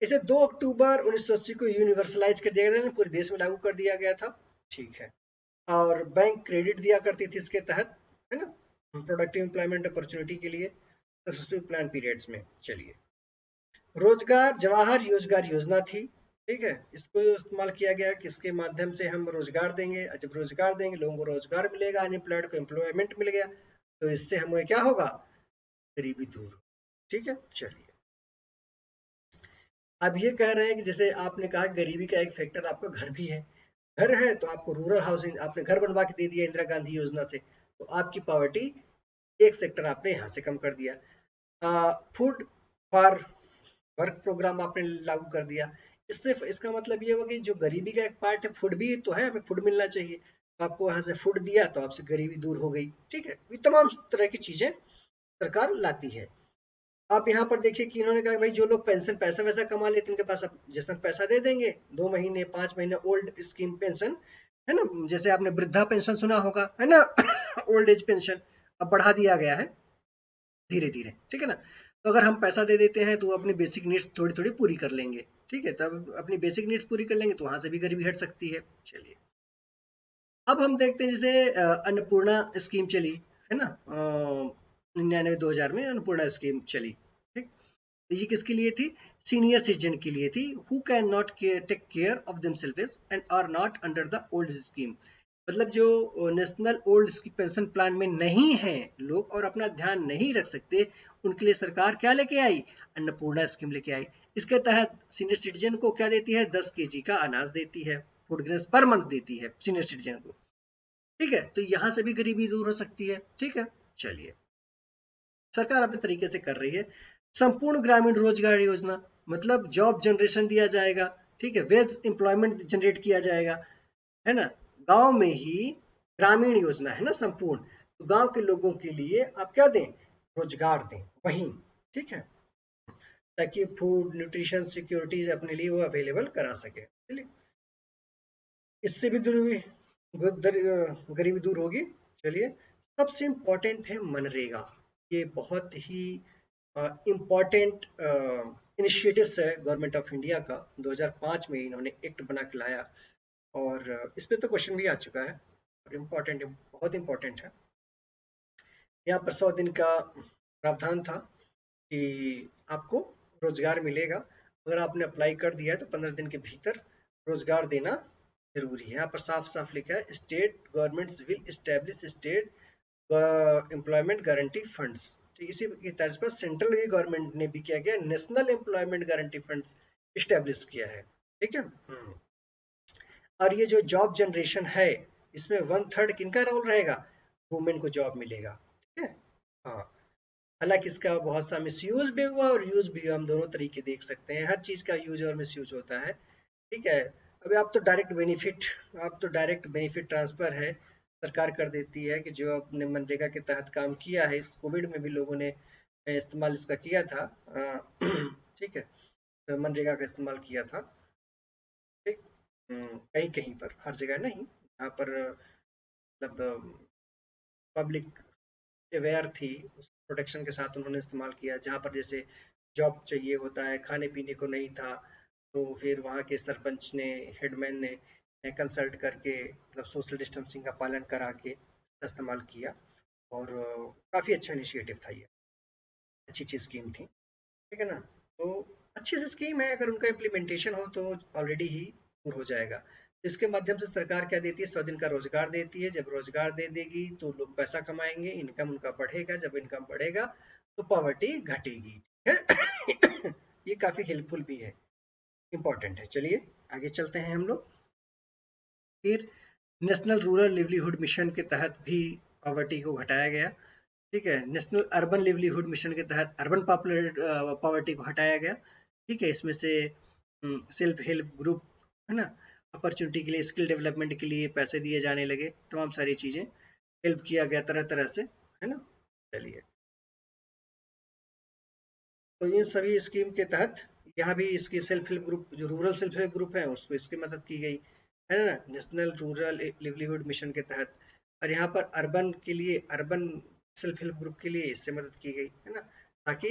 इसे 2 अक्टूबर 1980 को यूनिवर्सलाइज कर दिया गया था, पूरे देश में लागू कर दिया गया था। ठीक है, और बैंक क्रेडिट दिया करती थी इसके तहत, है ना, प्रोडक्टिव एम्प्लॉयमेंट अपॉर्चुनिटी के लिए सक्सेसफुल प्लान पीरियड्स में। चलिए, रोजगार जवाहर रोजगार योजना थी। ठीक है, इसको इस्तेमाल किया गया कि इसके माध्यम से हम रोजगार देंगे, जब रोजगार देंगे लोगों को रोजगार मिलेगा, अनएम्प्लॉयड को एम्प्लॉयमेंट मिल गया, तो इससे हमें क्या होगा, गरीबी दूर। ठीक है, चलिए, अब ये कह रहे हैं कि जैसे आपने कहा गरीबी का एक फैक्टर आपका घर भी है, घर है तो आपको रूरल हाउसिंग आपने घर बनवा के दे दिया इंदिरा गांधी योजना से, तो आपकी पॉवर्टी एक सेक्टर आपने यहाँ से कम कर दिया। फूड फॉर वर्क प्रोग्राम आपने लागू कर दिया, इससे इसका मतलब ये हुआ कि जो गरीबी का एक पार्ट है, फूड भी तो है, हमें फूड मिलना चाहिए, तो आपको वहां से फूड दिया तो आपसे गरीबी दूर हो गई। ठीक है, ये तमाम तरह की चीजें सरकार लाती है। आप यहाँ पर देखिए कि इन्होंने कहा भाई जो लोग पेंशन पैसा वैसा कमा लेते हैं उनके पास अब जैसा पैसा दे देंगे, 2 महीने 5 महीने ओल्ड स्कीम पेंशन, है ना, जैसे आपने वृद्धा पेंशन सुना होगा, है ना, ओल्ड एज पेंशन अब बढ़ा दिया गया है धीरे धीरे। ठीक है ना, तो अगर हम पैसा दे देते हैं तो वो अपनी बेसिक नीड्स थोड़ी थोड़ी पूरी कर लेंगे। ठीक है, तब अपनी बेसिक नीड्स पूरी कर लेंगे तो वहां से भी गरीबी हट सकती है। चलिए, अब हम देखते हैं जैसे अन्नपूर्णा स्कीम चली, है ना, 99-2000 में अन्नपूर्णा स्कीम चली। ठीक, तो ये किसके लिए थी? सीनियर सिटीजन के लिए थी, who can not take care of themselves and are not under the old scheme. मतलब जो नेशनल ओल्ड पेंशन प्लान में नहीं है लोग और अपना ध्यान नहीं रख सकते, उनके लिए सरकार क्या लेके आई? अन्नपूर्णा स्कीम लेके आई। इसके तहत सीनियर सिटीजन को क्या देती है? 10 kg का अनाज देती है, फूड ग्रेन्स पर मंथ देती है सीनियर सिटीजन को। ठीक है, तो यहां से भी गरीबी दूर हो सकती है। ठीक है, चलिए, सरकार अपने तरीके से कर रही है। संपूर्ण ग्रामीण रोजगार योजना, मतलब जॉब जनरेशन दिया जाएगा। ठीक है, वेज एम्प्लॉयमेंट जनरेट किया जाएगा, है ना, गांव में ही। ग्रामीण योजना है ना संपूर्ण, तो गांव के लोगों के लिए आप क्या दें? रोजगार दें वहीं। ठीक है, ताकि फूड न्यूट्रिशन सिक्योरिटी अपने लिए वो अवेलेबल करा सके। चलिए, इससे भी गरीबी दूर होगी। चलिए, सबसे इम्पोर्टेंट है मनरेगा। ये बहुत ही इम्पोर्टेंट इनिशिएटिव्स है गवर्नमेंट ऑफ इंडिया का। 2005 में इन्होंने एक्ट बना के लाया, और इस पे तो क्वेश्चन भी आ चुका है, और इम्पोर्टेंट, बहुत इम्पोर्टेंट है। यहाँ पर 100 दिन का प्रावधान था कि आपको रोजगार मिलेगा। अगर आपने अप्लाई कर दिया है तो 15 दिन के भीतर रोजगार देना जरूरी है। यहाँ पर साफ साफ लिखा है, state governments will establish state employment guarantee funds. तो इसी की तर्ज पर सेंट्रल गवर्नमेंट ने भी क्या किया? National employment guarantee funds establish किया है। ठीक है, और ये जो जॉब जनरेशन है, इसमें 1/3 किनका रोल रहेगा? वुमेन को जॉब मिलेगा। ठीक है, हाँ। हालांकि इसका बहुत सा मिसयूज भी हुआ और यूज भी हुआ, हम दोनों तरीके देख सकते हैं। हर चीज का यूज और मिसयूज होता है। ठीक है, अभी आप तो डायरेक्ट बेनिफिट ट्रांसफर है, सरकार कर देती है कि जो आपने मनरेगा के तहत काम किया है, इस कोविड में भी लोगों ने इस्तेमाल इसका किया था। ठीक है, तो मनरेगा का इस्तेमाल किया था। ठीक, कहीं कहीं पर, हर जगह नहीं। यहाँ पर मतलब पब्लिक अवेयर थी, उस प्रोटेक्शन के साथ उन्होंने इस्तेमाल किया। जहाँ पर जैसे जॉब चाहिए होता है, खाने पीने को नहीं था, तो फिर वहाँ के सरपंच ने, हेडमैन ने कंसल्ट करके, मतलब सोशल डिस्टेंसिंग का पालन करा के इस्तेमाल किया। और काफ़ी अच्छा इनिशिएटिव था ये, अच्छी अच्छी स्कीम थी। ठीक है ना, तो अच्छी सी स्कीम है, अगर उनका इम्प्लीमेंटेशन हो तो ऑलरेडी ही दूर हो जाएगा। इसके माध्यम से सरकार क्या देती है? 100 दिन का रोजगार देती है। जब रोजगार दे देगी तो लोग पैसा कमाएंगे, इनकम उनका बढ़ेगा। जब इनकम बढ़ेगा तो पॉवर्टी घटेगी। ठीक है, ये काफी हेल्पफुल भी है, इंपॉर्टेंट है। चलिए, आगे चलते हैं हम लोग। फिर नेशनल रूरल लिवलीहुड मिशन के तहत भी पॉवर्टी को घटाया गया। ठीक है, नेशनल अर्बन लिवलीहुड मिशन के तहत अर्बन पॉवर्टी को हटाया गया। ठीक है, इसमें से सेल्फ हेल्प ग्रुप, है ना, अपॉर्चुनिटी के लिए, स्किल डेवलपमेंट के लिए पैसे दिए जाने लगे, तमाम सारी चीजें हेल्प किया गया तरह तरह से, है ना। चलिए, तो इन सभी स्कीम के तहत यहाँ भी इसकी सेल्फ हेल्प ग्रुप, जो रूरल सेल्फ हेल्प ग्रुप है, उसको इसकी मदद की गई, है ना, नेशनल रूरल लिवलीहुड मिशन के तहत। और यहाँ पर अर्बन के लिए, अर्बन सेल्फ हेल्प ग्रुप के लिए इससे मदद की गई, है ना, ताकि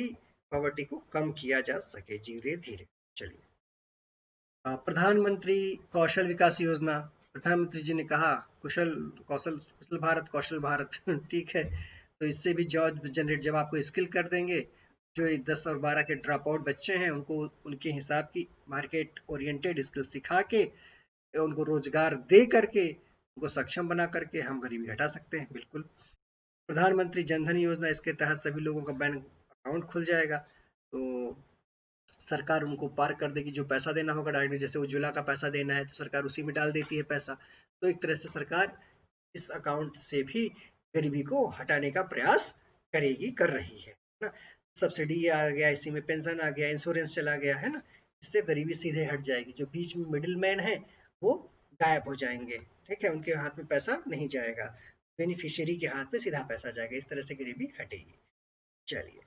पॉवर्टी को कम किया जा सके धीरे धीरे। चलिए, प्रधानमंत्री कौशल विकास योजना। प्रधानमंत्री जी ने कहा, कुशल कौशल कुशल भारत कौशल भारत। ठीक है, तो इससे भी जॉब जनरेट, जब आपको स्किल कर देंगे, जो 10 और 12 के ड्रॉप आउट बच्चे हैं, उनको उनके हिसाब की मार्केट ओरिएंटेड स्किल सिखा के, उनको रोजगार दे करके, उनको सक्षम बना करके हम गरीबी हटा सकते हैं। बिल्कुल। प्रधानमंत्री जनधन योजना, इसके तहत सभी लोगों का बैंक अकाउंट खुल जाएगा, तो सरकार उनको पार कर देगी। जो पैसा देना होगा डायरेक्ट, जैसे उज्ज्वला का पैसा देना है तो सरकार उसी में डाल देती है पैसा। तो एक तरह से सरकार इस अकाउंट से भी गरीबी को हटाने का प्रयास करेगी, कर रही है ना। सब्सिडी आ गया, इसी में पेंशन आ गया, इंश्योरेंस चला गया, है ना। इससे गरीबी सीधे हट जाएगी। जो बीच में मिडिल मैन है वो गायब हो जाएंगे। ठीक है, उनके हाथ में पैसा नहीं जाएगा, बेनिफिशियरी के हाथ में सीधा पैसा जाएगा। इस तरह से गरीबी हटेगी। चलिए,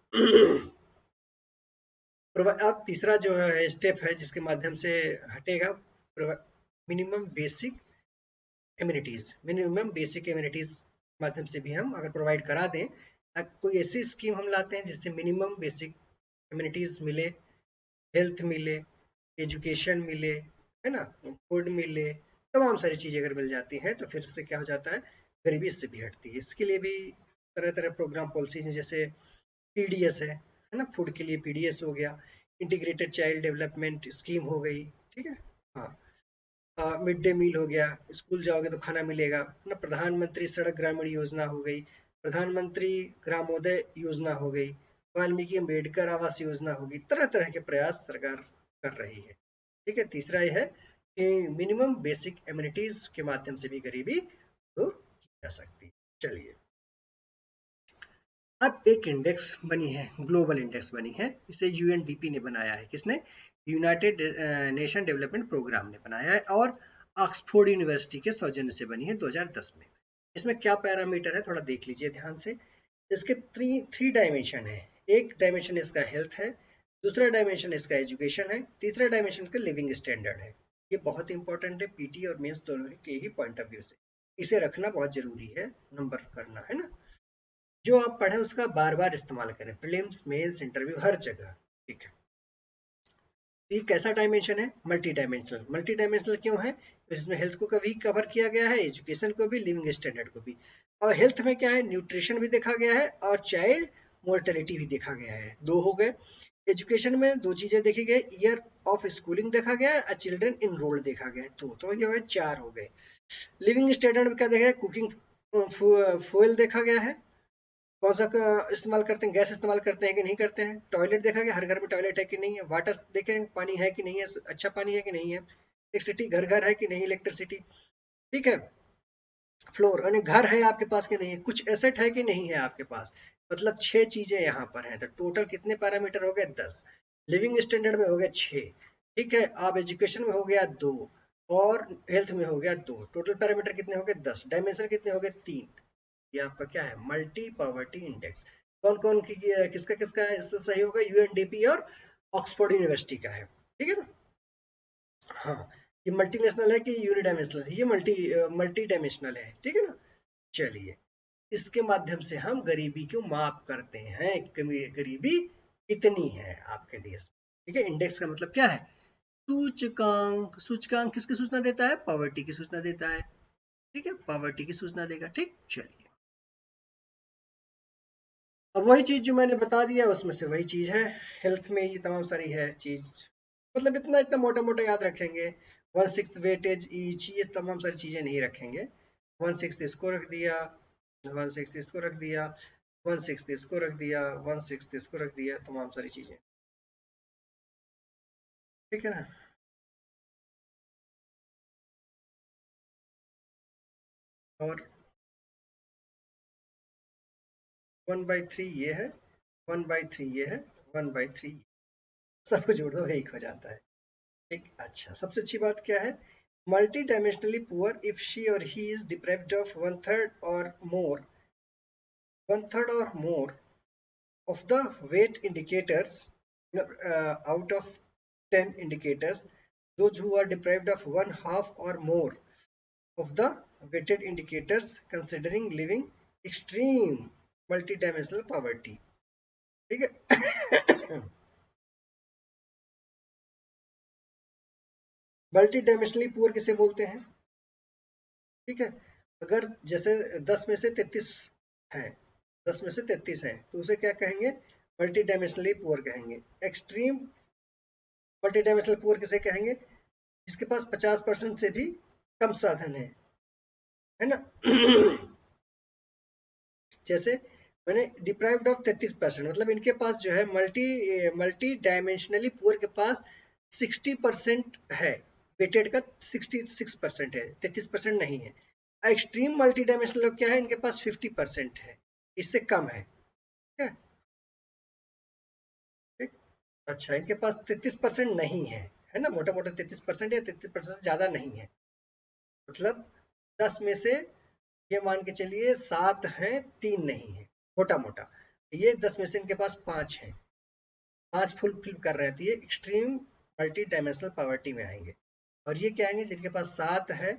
अब तीसरा जो है स्टेप है जिसके माध्यम से हटेगा, minimum basic amenities. Minimum basic amenities माध्यम से भी हम अगर प्रोवाइड करा दें, कोई ऐसी स्कीम हम लाते हैं जिससे मिनिमम बेसिक एम्यूनिटीज मिले, हेल्थ मिले, एजुकेशन मिले, है ना, फूड मिले, तमाम सारी चीजें अगर मिल जाती हैं तो फिर इससे क्या हो जाता है? गरीबी इससे भी हटती है। इसके लिए भी तरह तरह प्रोग्राम पॉलिसीज हैं, जैसे पीडीएस है ना, फूड के लिए पीडीएस हो गया, इंटीग्रेटेड चाइल्ड डेवलपमेंट स्कीम हो गई, ठीक है। हाँ, मिड डे मील हो गया, स्कूल जाओगे तो खाना मिलेगा ना, प्रधानमंत्री सड़क ग्रामीण योजना हो गई, प्रधानमंत्री ग्रामोदय योजना हो गई, वाल्मीकि अम्बेडकर आवास योजना होगी, तरह तरह के प्रयास सरकार कर रही है, ठीक है। तीसरा ये है कि मिनिमम बेसिक एमिनिटीज के माध्यम से भी गरीबी दूर की जा सकती है। चलिए, अब एक इंडेक्स बनी है, ग्लोबल इंडेक्स बनी है, इसे यूएनडीपी ने बनाया है। किसने? यूनाइटेड नेशन डेवलपमेंट प्रोग्राम ने बनाया है, और ऑक्सफोर्ड यूनिवर्सिटी के सौजन्य से बनी है 2010 में। इसमें क्या पैरामीटर है, थोड़ा देख लीजिए ध्यान से। इसके थ्री डायमेंशन है। एक डायमेंशन इसका हेल्थ है, दूसरा डायमेंशन इसका एजुकेशन है, तीसरा डायमेंशन का लिविंग स्टैंडर्ड है। ये बहुत इंपॉर्टेंट है, पीटी और मेंस दोनों के ही पॉइंट ऑफ व्यू से इसे रखना बहुत जरूरी है, नंबर करना है ना। जो आप पढ़े उसका बार बार इस्तेमाल करें, प्रीलिम्स मेंस इंटरव्यू हर जगह, ठीक है। ये कैसा डायमेंशन है? Multi dimensional. मल्टी डायमेंशनल क्यों है? इसमें हेल्थ को कभी कवर किया गया है, एजुकेशन को भी, लिविंग स्टैंडर्ड को भी। और हेल्थ में क्या है? न्यूट्रिशन भी देखा गया है और चाइल्ड मोर्टेलिटी भी देखा गया है, दो हो गए। एजुकेशन में दो चीजें देखी गई, ईयर ऑफ स्कूलिंग देखा गया है और चिल्ड्रन इनरोल्ड देखा गया है, तो ये चार हो गए। लिविंग स्टैंडर्ड में क्या देखा है? कुकिंग फ्यूल देखा गया है, कौन सा इस्तेमाल करते हैं, गैस इस्तेमाल करते हैं कि नहीं करते हैं। टॉयलेट देखा गया, हर घर में टॉयलेट है कि नहीं है। वाटर देखें, पानी है कि नहीं है, अच्छा पानी है कि नहीं है। इलेक्ट्रिसिटी घर घर है कि नहीं इलेक्ट्रिसिटी, ठीक है। फ्लोर यानी घर है आपके पास कि नहीं है, कुछ एसेट है कि नहीं है आपके पास। मतलब छह चीजें यहाँ पर हैं, तो टोटल कितने पैरामीटर हो गए? 10। लिविंग स्टैंडर्ड में हो गए 6, ठीक है। आप एजुकेशन में हो गया 2, और हेल्थ में हो गया 2, टोटल पैरामीटर कितने हो गए? 10। डायमेंशन कितने हो गए? 3। ये आपका क्या है? Multi poverty index. कौन कौन की किसका किसका है? इससे सही होगा यूएनडीपी और ऑक्सफोर्ड यूनिवर्सिटी का है, ठीक है ना। हाँ, ये मल्टीनेशनल है कि यूनिडायमेंशनल है? ये मल्टी डायमेंशनल है, ठीक है ना। चलिए, इसके माध्यम से हम गरीबी को माप करते हैं, गरीबी कितनी है आपके देश में, ठीक है। इंडेक्स का मतलब क्या है? सूचकांक। सूचकांक किसकी सूचना देता है? पॉवर्टी की सूचना देता है, ठीक है, पॉवर्टी की सूचना देगा, ठीक। चलिए, अब वही चीज जो मैंने बता दिया उसमें से वही चीज है, हेल्थ में ये तमाम सारी है चीज। मतलब इतना इतना मोटा मोटा याद रखेंगे। 1/6 वेटेज ईच, ये तमाम सारी चीजें नहीं रखेंगे। 1/6 इसको रख दिया, 1/6 इसको रख दिया, 1/6 इसको रख दिया, 1/6 इसको रख दिया, तमाम सारी चीजें, ठीक है ना। और 1/3 ये है, 1/3 ये है, 1/3 सब जोड़ दो, एक हो जाता है, ठीक। अच्छा, सबसे अच्छी बात क्या है? Multidimensionally poor if she और he is deprived of one third और more of the weight indicators, out of 10 indicators. Those who are deprived of one half or more of the weighted indicators, considering living extreme multidimensional poverty, ठीक है। Multidimensionally poor किसे बोलते हैं? ठीक है, अगर जैसे 10 में से 33 है, 10 में से 33 है, तो उसे क्या कहेंगे? मल्टी डायमेंशनली पुअर कहेंगे। एक्सट्रीम मल्टी डायमेंशनल पुअर किसे कहेंगे? जिसके पास 50% से भी कम साधन है ना। जैसे मैंने डिप्राइव्ड ऑफ 33%, मतलब इनके पास जो है मल्टी डायमेंशनली पुअर के पास 60% है, वेटेड का 66% है, 33% नहीं है। एक्सट्रीम मल्टी डायमेंशनल लोग क्या है? इनके पास 50% है, इससे कम है, ठीक है, ठीक। अच्छा, इनके पास 33% नहीं है ना, मोटा मोटा 33% या 33% से ज्यादा नहीं है। मतलब 10 में से ये मान के चलिए 7 हैं, 3 नहीं है, मोटा मोटा। ये 10 में से इनके पास 5 हैं, 5 फुल फिल कर रहे हैं, तो ये एक्सट्रीम मल्टी डायमेंशनल पॉवर्टी में आएंगे। और ये क्या आएंगे? जिनके पास 7 है,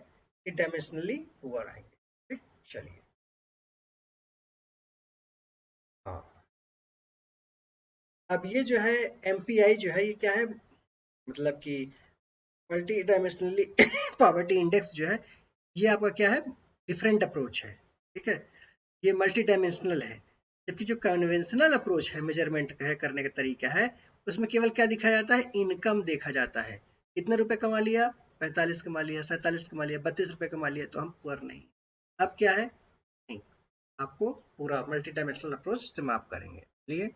ये डायमेंशनली पुअर आएंगे, ठीक। चलिए, हाँ, अब ये जो है एमपीआई जो है, ये क्या है? मतलब कि मल्टी डायमेंशनली पॉवर्टी इंडेक्स जो है, ये आपका क्या है? डिफरेंट अप्रोच है, ठीक है। ये मल्टी डायमेंशनल है, जबकि जो कन्वेंशनल अप्रोच है मेजरमेंट का है, करने का तरीका है, उसमें केवल क्या दिखाया जाता है, इनकम देखा जाता है। कितने रुपए कमा लिया, 45 कमा लिया, 47 कमा लिया, 32 रुपए कमा लिया, तो हम पुअर नहीं। अब क्या है, नहीं, आपको पूरा मल्टी डायमेंशनल अप्रोच से माप करेंगे। चलिए,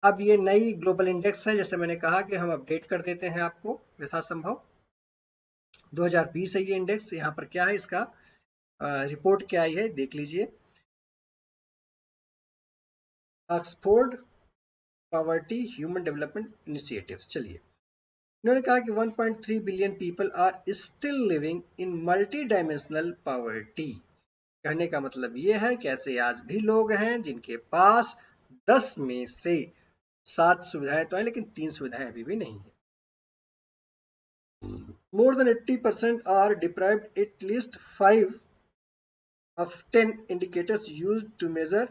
अब ये नई ग्लोबल इंडेक्स है, जैसे मैंने कहा कि हम अपडेट कर देते हैं आपको यथासंभव। 2020 है ये इंडेक्स। यहाँ पर क्या है, इसका रिपोर्ट क्या आई है देख लीजिए। Oxford poverty human development initiatives. चलिए, इन्होंने कहा कि 1.3 billion people are still living in multi dimensional poverty. कहने का मतलब ये है कि ऐसे आज भी लोग हैं जिनके पास 10 में से 7 सुविधाएं तो है, लेकिन 3 सुविधाएं अभी भी नहीं है। More than 80% are deprived at least 5 of 10 indicators used to measure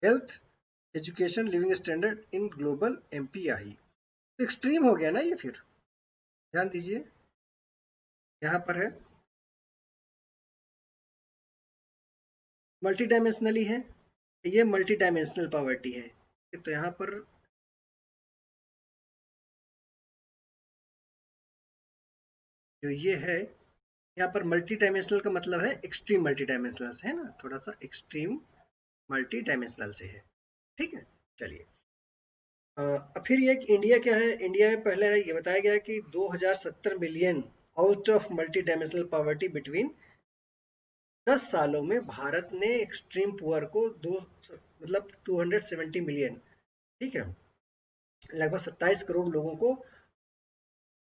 health, education, living standard in global MPI। तो एक्सट्रीम हो गया ना ये, फिर ध्यान दीजिए, यहाँ पर है मल्टी डायमेंशनली है, ये मल्टी डायमेंशनल पॉवर्टी है। तो यहाँ पर जो ये है, यहाँ पर मल्टी डायमेंशनल का मतलब है एक्सट्रीम मल्टी डायमेंशनल है ना, थोड़ा सा एक्सट्रीम मल्टी डायमेंशनल से है। ठीक है, चलिए। अब फिर ये इंडिया क्या है, इंडिया में पहले है ये बताया गया कि 2070 million out of multi dimensional poverty between 10 सालों में भारत ने एक्सट्रीम पुअर को 270 मिलियन, ठीक है, लगभग 27 करोड़ लोगों को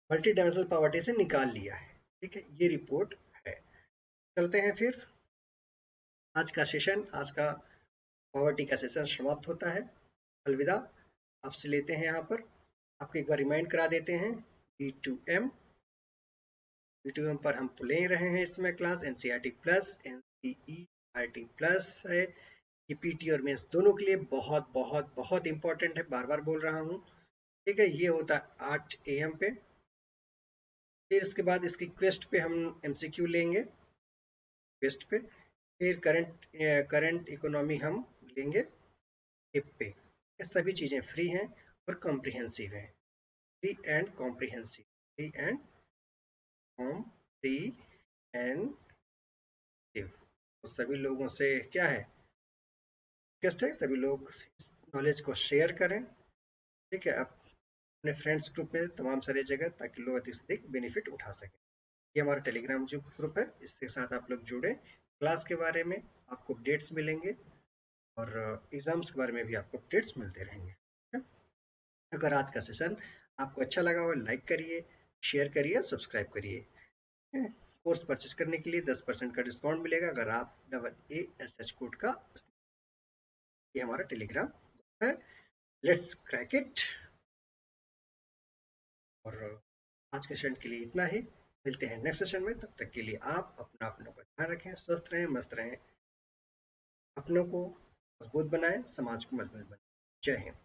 मल्टी डायमेंशनल पॉवर्टी से निकाल लिया है। ठीक है, ये रिपोर्ट है। चलते हैं फिर आज का सेशन, आज का पॉवर्टी का सेशन समाप्त होता है। अलविदा, आपसे लेते हैं यहाँ पर, आपको एक बार रिमाइंड करा देते हैं। B2M पर हम ले रहे हैं इसमें class NCERT plus, NCERT plus है। ये पीटी और मेंस दोनों के लिए बहुत बहुत बहुत इंपॉर्टेंट है, बार बार बोल रहा हूँ। ठीक है, ये होता है 8 AM पे। फिर इसके बाद इसकी क्वेस्ट पे हम MCQ लेंगे, क्वेस्ट पे। फिर करंट इकोनॉमी हम लेंगे टिप पे। ये सभी चीज़ें फ्री हैं और कॉम्प्रिहेंसिव हैं, free and comprehensive, free and comprehensive. तो सभी लोगों से क्या है, रिक्वेस्ट है, सभी लोग नॉलेज को शेयर करें। ठीक है, अपने फ्रेंड्स ग्रुप में तमाम सारी जगह, ताकि लोग अधिक से अधिक बेनिफिट उठा सकें। ये हमारा टेलीग्राम जो ग्रुप है, इसके साथ आप लोग जुड़े। क्लास के बारे में आपको अपडेट्स मिलेंगे और एग्जाम्स के बारे में भी आपको अपडेट्स मिलते रहेंगे। अगर आज का सेशन आपको अच्छा लगा हो, लाइक करिए, शेयर करिए और सब्सक्राइब करिए। कोर्स परचेस करने के लिए 10% का डिस्काउंट मिलेगा अगर आप AASH कोड का, ये हमारा टेलीग्राम है। Let's crack it. और आज के सेशन के लिए इतना ही, मिलते हैं नेक्स्ट सेशन में। तब तक के लिए आप अपना का ध्यान रखें, स्वस्थ रहें, मस्त रहें, अपनों को मजबूत बनाएं, समाज को मजबूत बनाएं। जय हिंद।